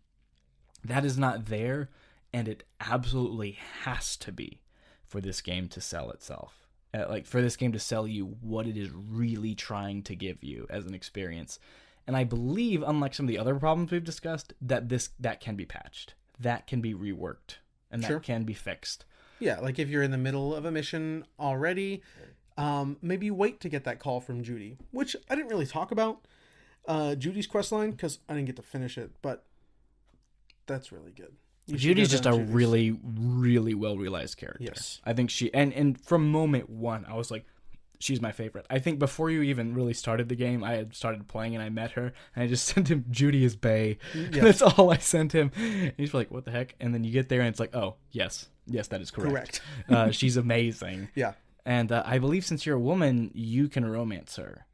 [SPEAKER 1] That is not there, and it absolutely has to be for this game to sell itself. For this game to sell you what it is really trying to give you as an experience. And I believe, unlike some of the other problems we've discussed, that can be patched. That can be reworked. And that can be fixed.
[SPEAKER 2] Yeah, like if you're in the middle of a mission already, maybe wait to get that call from Judy, which I didn't really talk about Judy's questline because I didn't get to finish it, but that's really good.
[SPEAKER 1] Judy's just a really, really well-realized character.
[SPEAKER 2] Yes.
[SPEAKER 1] I think she... And from moment one, I was like, she's my favorite. I think before you even really started the game, I had started playing and I met her, and I just sent him, Judy is bae. Yes. That's all I sent him. And he's like, what the heck? And then you get there and it's like, oh, yes, that is correct. She's amazing.
[SPEAKER 2] Yeah.
[SPEAKER 1] And I believe since you're a woman, you can romance her.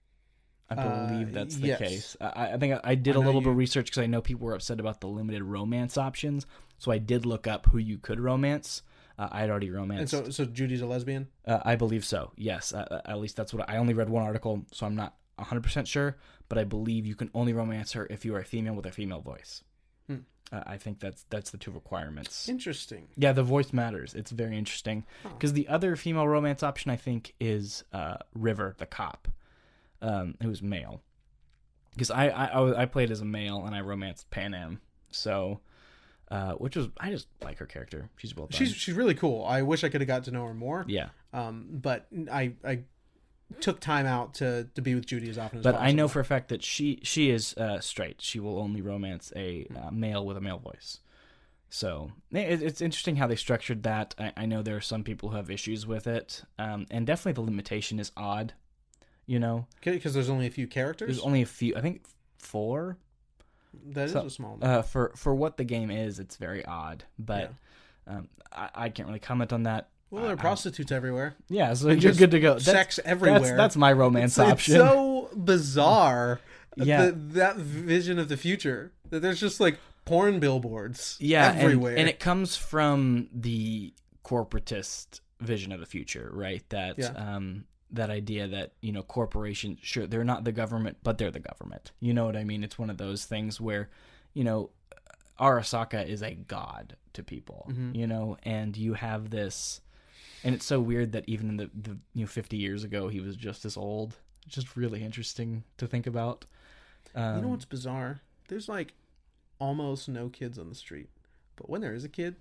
[SPEAKER 1] I believe that's the case. I think I did a little bit of research because I know people were upset about the limited romance options. So I did look up who you could romance. I had already romanced.
[SPEAKER 2] And so Judy's a lesbian?
[SPEAKER 1] I believe so, yes. At least that's what I only read one article, so I'm not 100% sure. But I believe you can only romance her if you are a female with a female voice. I think that's the two requirements.
[SPEAKER 2] Interesting.
[SPEAKER 1] Yeah, the voice matters. It's very interesting. Because the other female romance option, I think, is River, the cop, who's male. Because I played as a male, and I romanced Pan Am. So... I just like her character. She's well done.
[SPEAKER 2] She's really cool. I wish I could have got to know her more.
[SPEAKER 1] Yeah.
[SPEAKER 2] But I took time out to be with Judy as often as possible.
[SPEAKER 1] But I know for a fact that she is straight. She will only romance a male with a male voice. So it's interesting how they structured that. I know there are some people who have issues with it, and definitely the limitation is odd.
[SPEAKER 2] Because there's only a few characters.
[SPEAKER 1] There's only a few. I think 4.
[SPEAKER 2] That is a small number.
[SPEAKER 1] For what the game is, it's very odd. But I can't really comment on that.
[SPEAKER 2] Well, there are prostitutes everywhere.
[SPEAKER 1] Yeah, so you're good to go.
[SPEAKER 2] Sex everywhere.
[SPEAKER 1] That's my romance option.
[SPEAKER 2] It's so bizarre.
[SPEAKER 1] Yeah.
[SPEAKER 2] That vision of the future. That there's just like porn billboards
[SPEAKER 1] everywhere. And it comes from the corporatist vision of the future, right? That that idea that, corporations, sure, they're not the government, but they're the government. You know what I mean? It's one of those things where, Arasaka is a god to people, and you have this, and it's so weird that even in the 50 years ago, he was just as old. It's just really interesting to think about.
[SPEAKER 2] You know what's bizarre? There's like almost no kids on the street, but when there is a kid,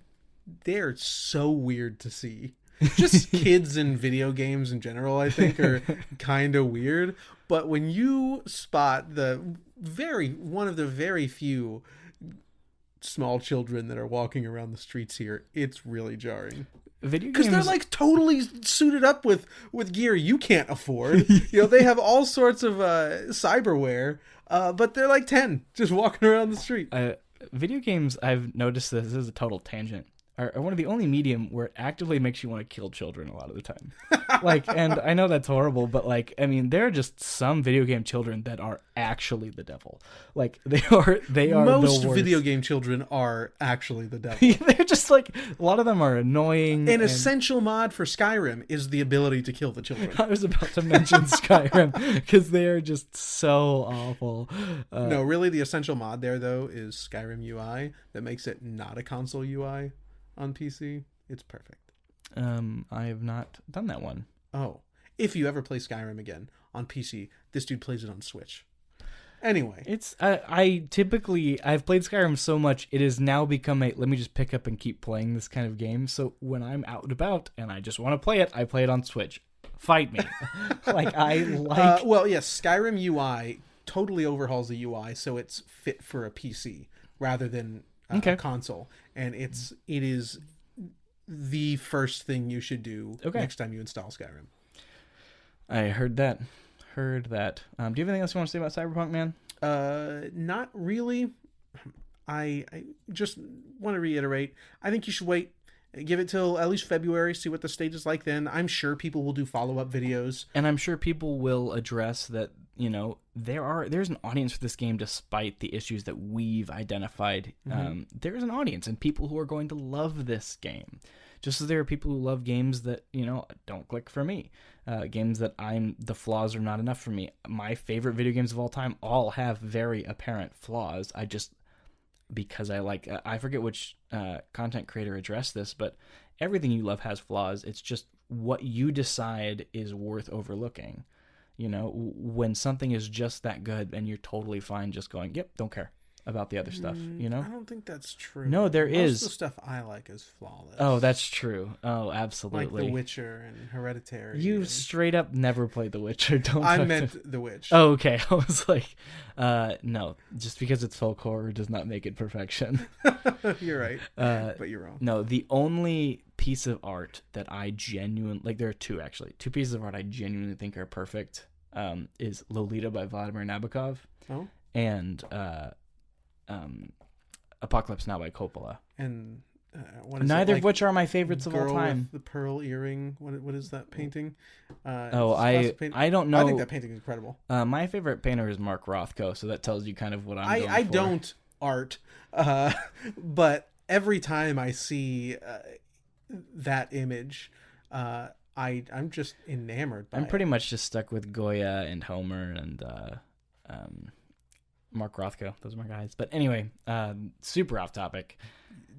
[SPEAKER 2] they're so weird to see. Just kids in video games in general, I think, are kind of weird. But when you spot one of the very few small children that are walking around the streets here, it's really jarring.
[SPEAKER 1] Video games,
[SPEAKER 2] because they're like totally suited up with gear you can't afford. They have all sorts of cyberware, but they're like 10 just walking around the street.
[SPEAKER 1] Video games, I've noticed this is a total tangent, are one of the only medium where it actively makes you want to kill children a lot of the time. And I know that's horrible, but there are just some video game children that are actually the devil. They are
[SPEAKER 2] most
[SPEAKER 1] the worst.
[SPEAKER 2] Video game children are actually the devil.
[SPEAKER 1] They're just a lot of them are annoying.
[SPEAKER 2] An essential mod for Skyrim is the ability to kill the children.
[SPEAKER 1] I was about to mention Skyrim because they are just so awful.
[SPEAKER 2] No, really, the essential mod there though is Skyrim UI that makes it not a console UI on PC. It's perfect.
[SPEAKER 1] I have not done that one.
[SPEAKER 2] Oh, if you ever play Skyrim again on PC, this dude plays it on Switch. Anyway,
[SPEAKER 1] it's I've played Skyrim so much it has now become let me just pick up and keep playing this kind of game. So when I'm out and about and I just want to play it, I play it on Switch. Fight me.
[SPEAKER 2] Well, yes, Skyrim UI totally overhauls the UI so it's fit for a PC rather than a console, and it is the first thing you should do next time you install Skyrim.
[SPEAKER 1] I heard that. Do you have anything else you want to say about Cyberpunk, man?
[SPEAKER 2] Not really. I just want to reiterate, I think you should wait. Give it till at least February, see what the stage is like then. I'm sure people will do follow-up videos.
[SPEAKER 1] And I'm sure people will address that, there's an audience for this game despite the issues that we've identified.
[SPEAKER 2] Mm-hmm.
[SPEAKER 1] There's an audience and people who are going to love this game. Just as there are people who love games that, don't click for me. Games that the flaws are not enough for me. My favorite video games of all time all have very apparent flaws. Because I forget which content creator addressed this, but everything you love has flaws. It's just what you decide is worth overlooking. When something is just that good and you're totally fine just going, yep, don't care about the other stuff,
[SPEAKER 2] I don't think that's true.
[SPEAKER 1] No, there is.
[SPEAKER 2] Most of the stuff I like is flawless.
[SPEAKER 1] Oh, that's true. Oh, absolutely.
[SPEAKER 2] Like The Witcher and Hereditary.
[SPEAKER 1] You straight up never played The Witcher, don't
[SPEAKER 2] I meant The Witch.
[SPEAKER 1] Oh, okay. I was like, no, just because it's folk horror does not make it perfection.
[SPEAKER 2] You're right, but you're wrong.
[SPEAKER 1] No, the only piece of art that I there are two pieces of art I genuinely think are perfect, is Lolita by Vladimir Nabokov.
[SPEAKER 2] Oh.
[SPEAKER 1] And Apocalypse Now by Coppola.
[SPEAKER 2] And
[SPEAKER 1] neither of which are my favorites of all time.
[SPEAKER 2] With the pearl earring. What is that painting?
[SPEAKER 1] I don't know.
[SPEAKER 2] I think that painting is incredible.
[SPEAKER 1] My favorite painter is Mark Rothko, so that tells you kind of what I'm going for.
[SPEAKER 2] I don't art, but every time I see that image, I'm just enamored by it.
[SPEAKER 1] I'm pretty much just stuck with Goya and Homer and Mark Rothko. Those are my guys. But anyway, super off topic.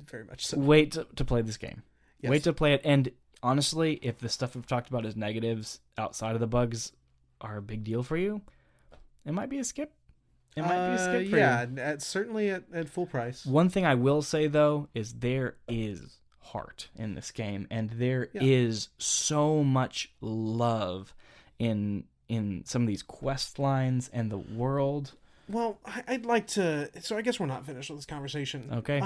[SPEAKER 2] Very much so.
[SPEAKER 1] Wait to play this game.
[SPEAKER 2] Yes.
[SPEAKER 1] Wait to play it. And honestly, if the stuff we've talked about as negatives outside of the bugs are a big deal for you, it might be a skip. It might be a skip for you.
[SPEAKER 2] Yeah, certainly at full price.
[SPEAKER 1] One thing I will say, though, is there is heart in this game. And there is so much love in some of these quest lines and the world.
[SPEAKER 2] Well, I'd like to... So I guess we're not finished with this conversation.
[SPEAKER 1] Okay.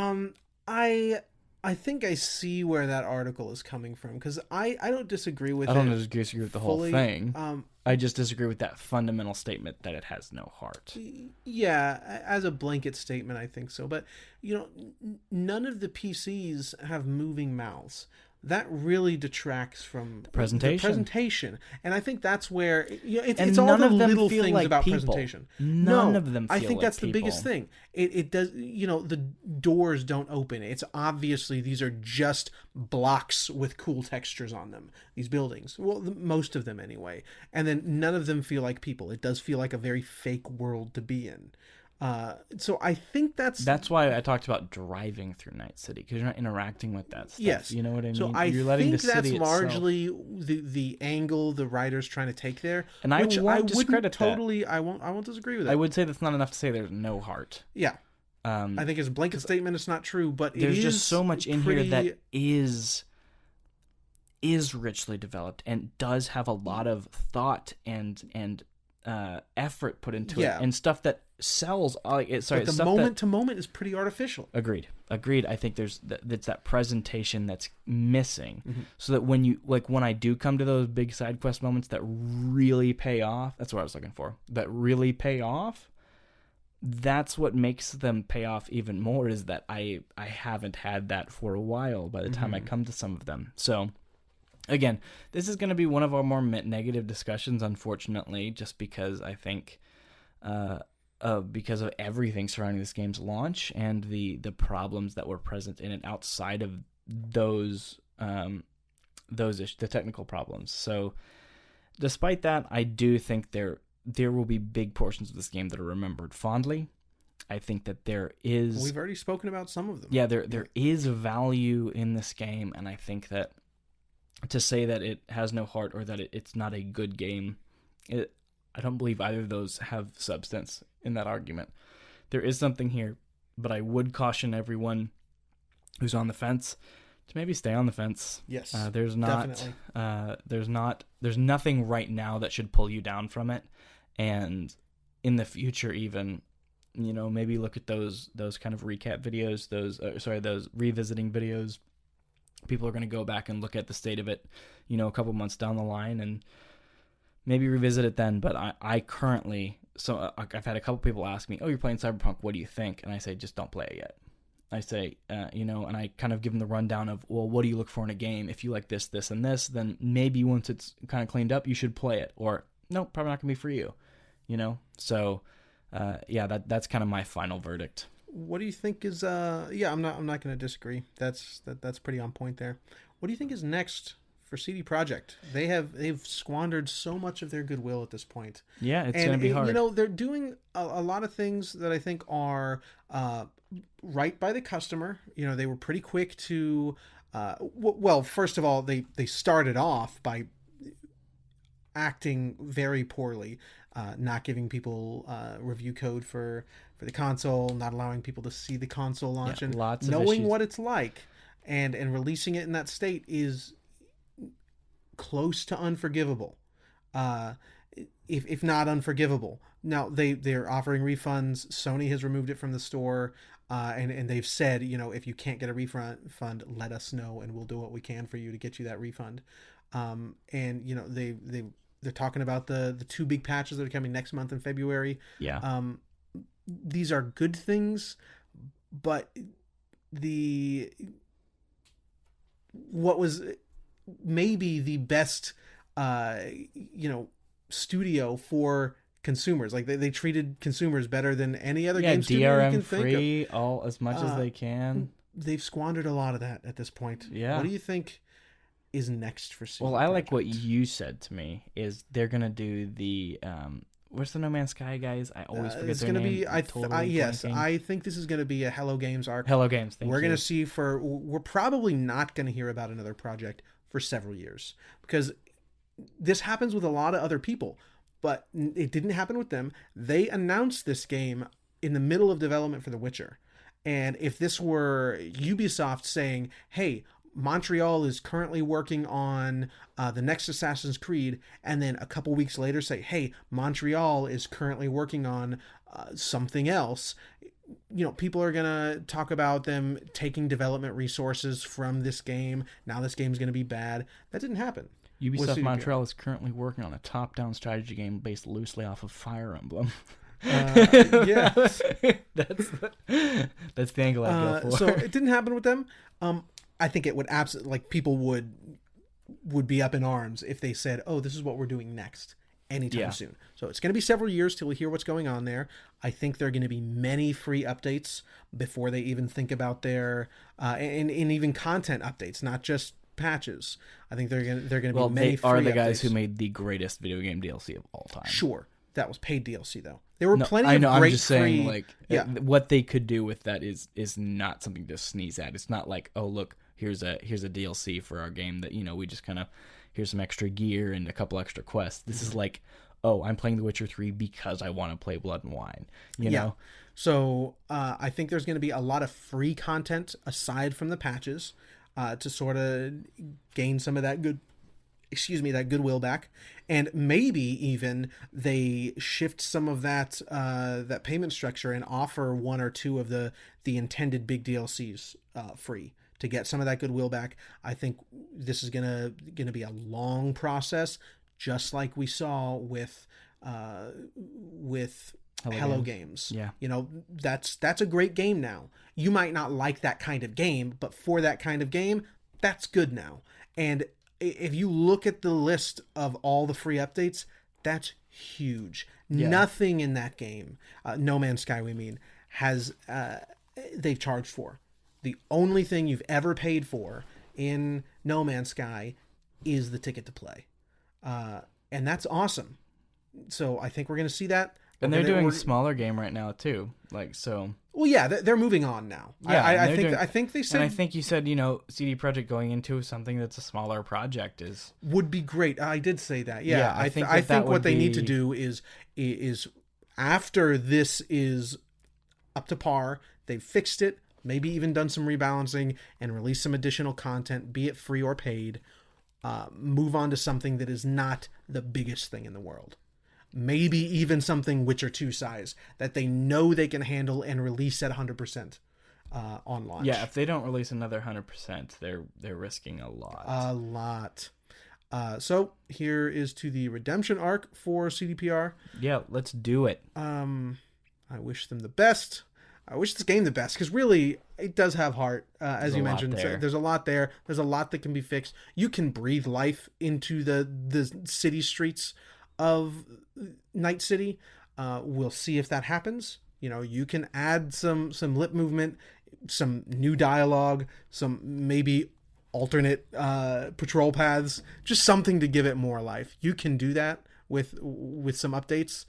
[SPEAKER 2] I think I see where that article is coming from, because I don't disagree with it.
[SPEAKER 1] I don't disagree with the
[SPEAKER 2] fully.
[SPEAKER 1] whole thing. I just disagree with that fundamental statement that it has no heart.
[SPEAKER 2] Yeah, as a blanket statement, I think so. But, none of the PCs have moving mouths. that really detracts from the
[SPEAKER 1] presentation.
[SPEAKER 2] And I think that's where
[SPEAKER 1] And
[SPEAKER 2] it's all
[SPEAKER 1] none
[SPEAKER 2] the
[SPEAKER 1] of them
[SPEAKER 2] little
[SPEAKER 1] feel
[SPEAKER 2] things
[SPEAKER 1] like
[SPEAKER 2] about
[SPEAKER 1] people.
[SPEAKER 2] presentation.
[SPEAKER 1] None of them
[SPEAKER 2] I
[SPEAKER 1] feel
[SPEAKER 2] think
[SPEAKER 1] like
[SPEAKER 2] that's the biggest
[SPEAKER 1] people.
[SPEAKER 2] thing. It does, the doors don't open. It's obviously these are just blocks with cool textures on them. These buildings, well, most of them anyway. And then none of them feel like people. It does feel like a very fake world to be in. So I think that's
[SPEAKER 1] why I talked about driving through Night City, because you're not interacting with that stuff.
[SPEAKER 2] Yes,
[SPEAKER 1] you know what I mean.
[SPEAKER 2] So
[SPEAKER 1] You're letting
[SPEAKER 2] think
[SPEAKER 1] the city
[SPEAKER 2] that's largely
[SPEAKER 1] itself.
[SPEAKER 2] the angle the writer's trying to take there,
[SPEAKER 1] And
[SPEAKER 2] which
[SPEAKER 1] I won't
[SPEAKER 2] wouldn't
[SPEAKER 1] discredit
[SPEAKER 2] totally. I won't disagree with it.
[SPEAKER 1] I would say that's not enough to say there's no heart.
[SPEAKER 2] Yeah, I think as a blanket statement, it's not true, but
[SPEAKER 1] there's
[SPEAKER 2] it is
[SPEAKER 1] just so much in
[SPEAKER 2] pretty...
[SPEAKER 1] here that is richly developed and does have a lot of thought and effort put into it, and stuff that sells. But
[SPEAKER 2] the moment to moment is pretty artificial.
[SPEAKER 1] Agreed. I think it's that presentation that's missing, so that when I do come to those big side quest moments that really pay off, that's what I was looking for. That really pay off. That's what makes them pay off even more. Is that I haven't had that for a while by the time I come to some of them. So. Again, this is going to be one of our more negative discussions, unfortunately, just because I think because of everything surrounding this game's launch and the problems that were present in it outside of the technical problems. So, despite that, I do think there will be big portions of this game that are remembered fondly. I think that there is...
[SPEAKER 2] We've already spoken about some of them.
[SPEAKER 1] Yeah, there is value in this game, and I think that to say that it has no heart or that it's not a good game, I don't believe either of those have substance in that argument. There is something here, but I would caution everyone who's on the fence to maybe stay on the fence.
[SPEAKER 2] Yes,
[SPEAKER 1] there's nothing right now that should pull you down from it, and in the future, even maybe look at those kind of recap videos, those revisiting videos. People are going to go back and look at the state of it, a couple months down the line, and maybe revisit it then. But I currently, I've had a couple people ask me, "Oh, you're playing Cyberpunk. What do you think?" And I say, "Just don't play it yet." I say, and I kind of give them the rundown of, well, what do you look for in a game? If you like this, this, and this, then maybe once it's kind of cleaned up, you should play it. Or no, probably not going to be for you. So that's kind of my final verdict.
[SPEAKER 2] What do you think is I'm not going to disagree. That's pretty on point there. What do you think is next for CD Projekt? They've squandered so much of their goodwill at this point.
[SPEAKER 1] Yeah, it's going to be hard.
[SPEAKER 2] They're doing a lot of things that I think are right by the customer. They were pretty quick to first of all, they started off by acting very poorly, not giving people review code for the console, not allowing people to see the console launch, and knowing what it's like, and releasing it in that state is close to unforgivable, if not unforgivable. Now they're offering refunds. Sony has removed it from the store, and they've said, if you can't get a refund, let us know, and we'll do what we can for you to get you that refund. And they're talking about the two big patches that are coming next month in February.
[SPEAKER 1] Yeah.
[SPEAKER 2] These are good things, but what was maybe the best, studio for consumers. Like they treated consumers better than any other game studio
[SPEAKER 1] DRM
[SPEAKER 2] you can think
[SPEAKER 1] free, all as much as they can.
[SPEAKER 2] They've squandered a lot of that at this point.
[SPEAKER 1] Yeah.
[SPEAKER 2] What do you think is next for CD
[SPEAKER 1] Well, I
[SPEAKER 2] Projekt?
[SPEAKER 1] like what you said to me, is they're going to do the... where's the No Man's Sky guys? I always forget their name.
[SPEAKER 2] I think this is going to be a Hello Games arc.
[SPEAKER 1] Hello Games,
[SPEAKER 2] We're going to see we're probably not going to hear about another project for several years, because this happens with a lot of other people, but it didn't happen with them. They announced this game in the middle of development for The Witcher. And if this were Ubisoft saying, hey, Montreal is currently working on the next Assassin's Creed, and then a couple weeks later say, hey, Montreal is currently working on something else, people are going to talk about them taking development resources from this game. Now this game's going to be bad. That didn't happen.
[SPEAKER 1] Ubisoft Montreal is currently working on a top-down strategy game based loosely off of Fire Emblem.
[SPEAKER 2] Yes.
[SPEAKER 1] That's the angle I go for.
[SPEAKER 2] So it didn't happen with them. I think it would absolutely, like, people would be up in arms if they said, oh, this is what we're doing next anytime soon. So it's going to be several years till we hear what's going on there. I think there are going to be many free updates before they even think about their and even content updates, not just patches. I think they're going to be many free updates.
[SPEAKER 1] They are the guys who made the greatest video game DLC of all time.
[SPEAKER 2] Sure. That was paid DLC, though. There were plenty
[SPEAKER 1] I know,
[SPEAKER 2] of great
[SPEAKER 1] I'm just saying,
[SPEAKER 2] free...
[SPEAKER 1] like, what they could do with that is not something to sneeze at. It's not like, oh, look, here's a DLC for our game that, you know, we just kind of, here's some extra gear and a couple extra quests. This is like, oh, I'm playing The Witcher 3 because I want to play Blood and Wine, you know?
[SPEAKER 2] So I think there's going to be a lot of free content aside from the patches to sort of gain some of that that goodwill back, and maybe even they shift some of that that payment structure and offer one or two of the intended big DLCs free to get some of that goodwill back. I think this is gonna be a long process, just like we saw with Hello Games.
[SPEAKER 1] Yeah.
[SPEAKER 2] You know, that's a great game now. You might not like that kind of game, but for that kind of game, that's good now. And if you look at the list of all the free updates, that's huge. Yeah. Nothing in that game, No Man's Sky, we mean, has they've charged for. The only thing you've ever paid for in No Man's Sky is the ticket to play, and that's awesome. So I think we're going to see that.
[SPEAKER 1] And they're doing a smaller game right now too, like so.
[SPEAKER 2] Well, yeah, they're moving on now. Yeah, I think they said.
[SPEAKER 1] And I think you said, you know, CD Projekt going into something that's a smaller project would
[SPEAKER 2] be great. I did say that. Yeah, I think what they need to do is after this is up to par, they've fixed it, maybe even done some rebalancing and release some additional content, be it free or paid. Move on to something that is not the biggest thing in the world. Maybe even something Witcher 2 size that they know they can handle and release at 100% on launch.
[SPEAKER 1] Yeah, if they don't release another 100%, they're risking a lot.
[SPEAKER 2] A lot. So here is to the redemption arc for CDPR.
[SPEAKER 1] Yeah, let's do it.
[SPEAKER 2] I wish them the best. I wish this game the best, because really it does have heart, as you mentioned. There's a lot there. There's a lot that can be fixed. You can breathe life into the city streets of Night City. We'll see if that happens. You know, you can add some lip movement, some new dialogue, some maybe alternate patrol paths, just something to give it more life. You can do that with some updates.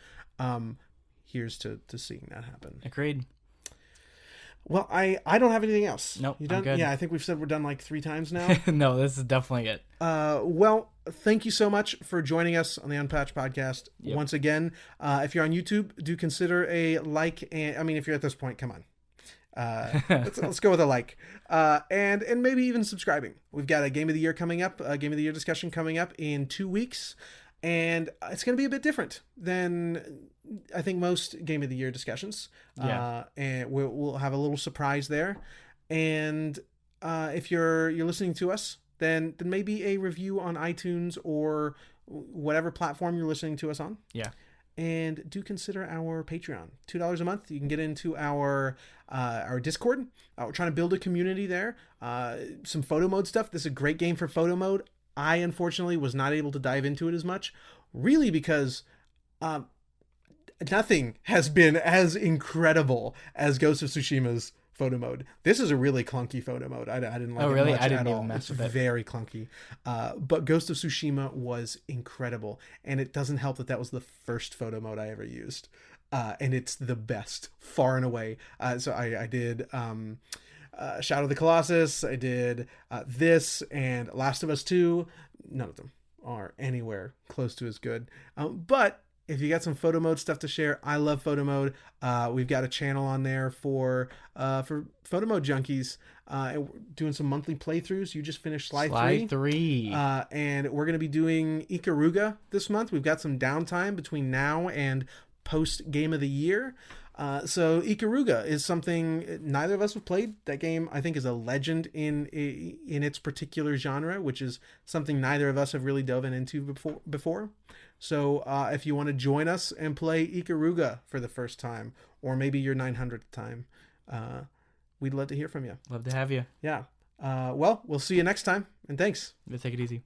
[SPEAKER 2] Here's to seeing that happen.
[SPEAKER 1] Agreed.
[SPEAKER 2] Well, I don't have anything else.
[SPEAKER 1] Nope.
[SPEAKER 2] You done?
[SPEAKER 1] I'm good.
[SPEAKER 2] Yeah, I think we've said we're done like 3 times now.
[SPEAKER 1] No, this is definitely it.
[SPEAKER 2] Well, thank you so much for joining us on the Unpatched Podcast. Yep. Once again, if you're on YouTube, do consider a like. And I mean, if you're at this point, come on. Let's go with a like. And maybe even subscribing. We've got a Game of the Year coming up, a Game of the Year discussion coming up in 2 weeks. And it's going to be a bit different than I think most Game of the Year discussions.
[SPEAKER 1] Yeah.
[SPEAKER 2] And we'll have a little surprise there. And if you're listening to us, then maybe a review on iTunes or whatever platform you're listening to us on.
[SPEAKER 1] Yeah.
[SPEAKER 2] And do consider our Patreon. $2 a month. You can get into our Discord. We're trying to build a community there. Some photo mode stuff. This is a great game for photo mode. I, unfortunately, was not able to dive into it as much, really because nothing has been as incredible as Ghost of Tsushima's photo mode. This is a really clunky photo mode. I didn't like it much
[SPEAKER 1] I didn't
[SPEAKER 2] at
[SPEAKER 1] even
[SPEAKER 2] all.
[SPEAKER 1] mess with it.
[SPEAKER 2] It's very clunky. But Ghost of Tsushima was incredible, and it doesn't help that was the first photo mode I ever used. And it's the best, far and away. So I did... Shadow of the Colossus, I did this, and Last of Us 2. None of them are anywhere close to as good. But if you got some photo mode stuff to share, I love photo mode. We've got a channel on there for photo mode junkies. And we're doing some monthly playthroughs. You just finished Sly 3. And we're going to be doing Ikaruga this month. We've got some downtime between now and post Game of the Year. So Ikaruga is something neither of us have played. That game, I think, is a legend in its particular genre, which is something neither of us have really dove into before. So if you want to join us and play Ikaruga for the first time, or maybe your 900th time, we'd love to hear from you.
[SPEAKER 1] Love to have you.
[SPEAKER 2] Yeah. Well, we'll see you next time, and thanks.
[SPEAKER 1] Take it easy.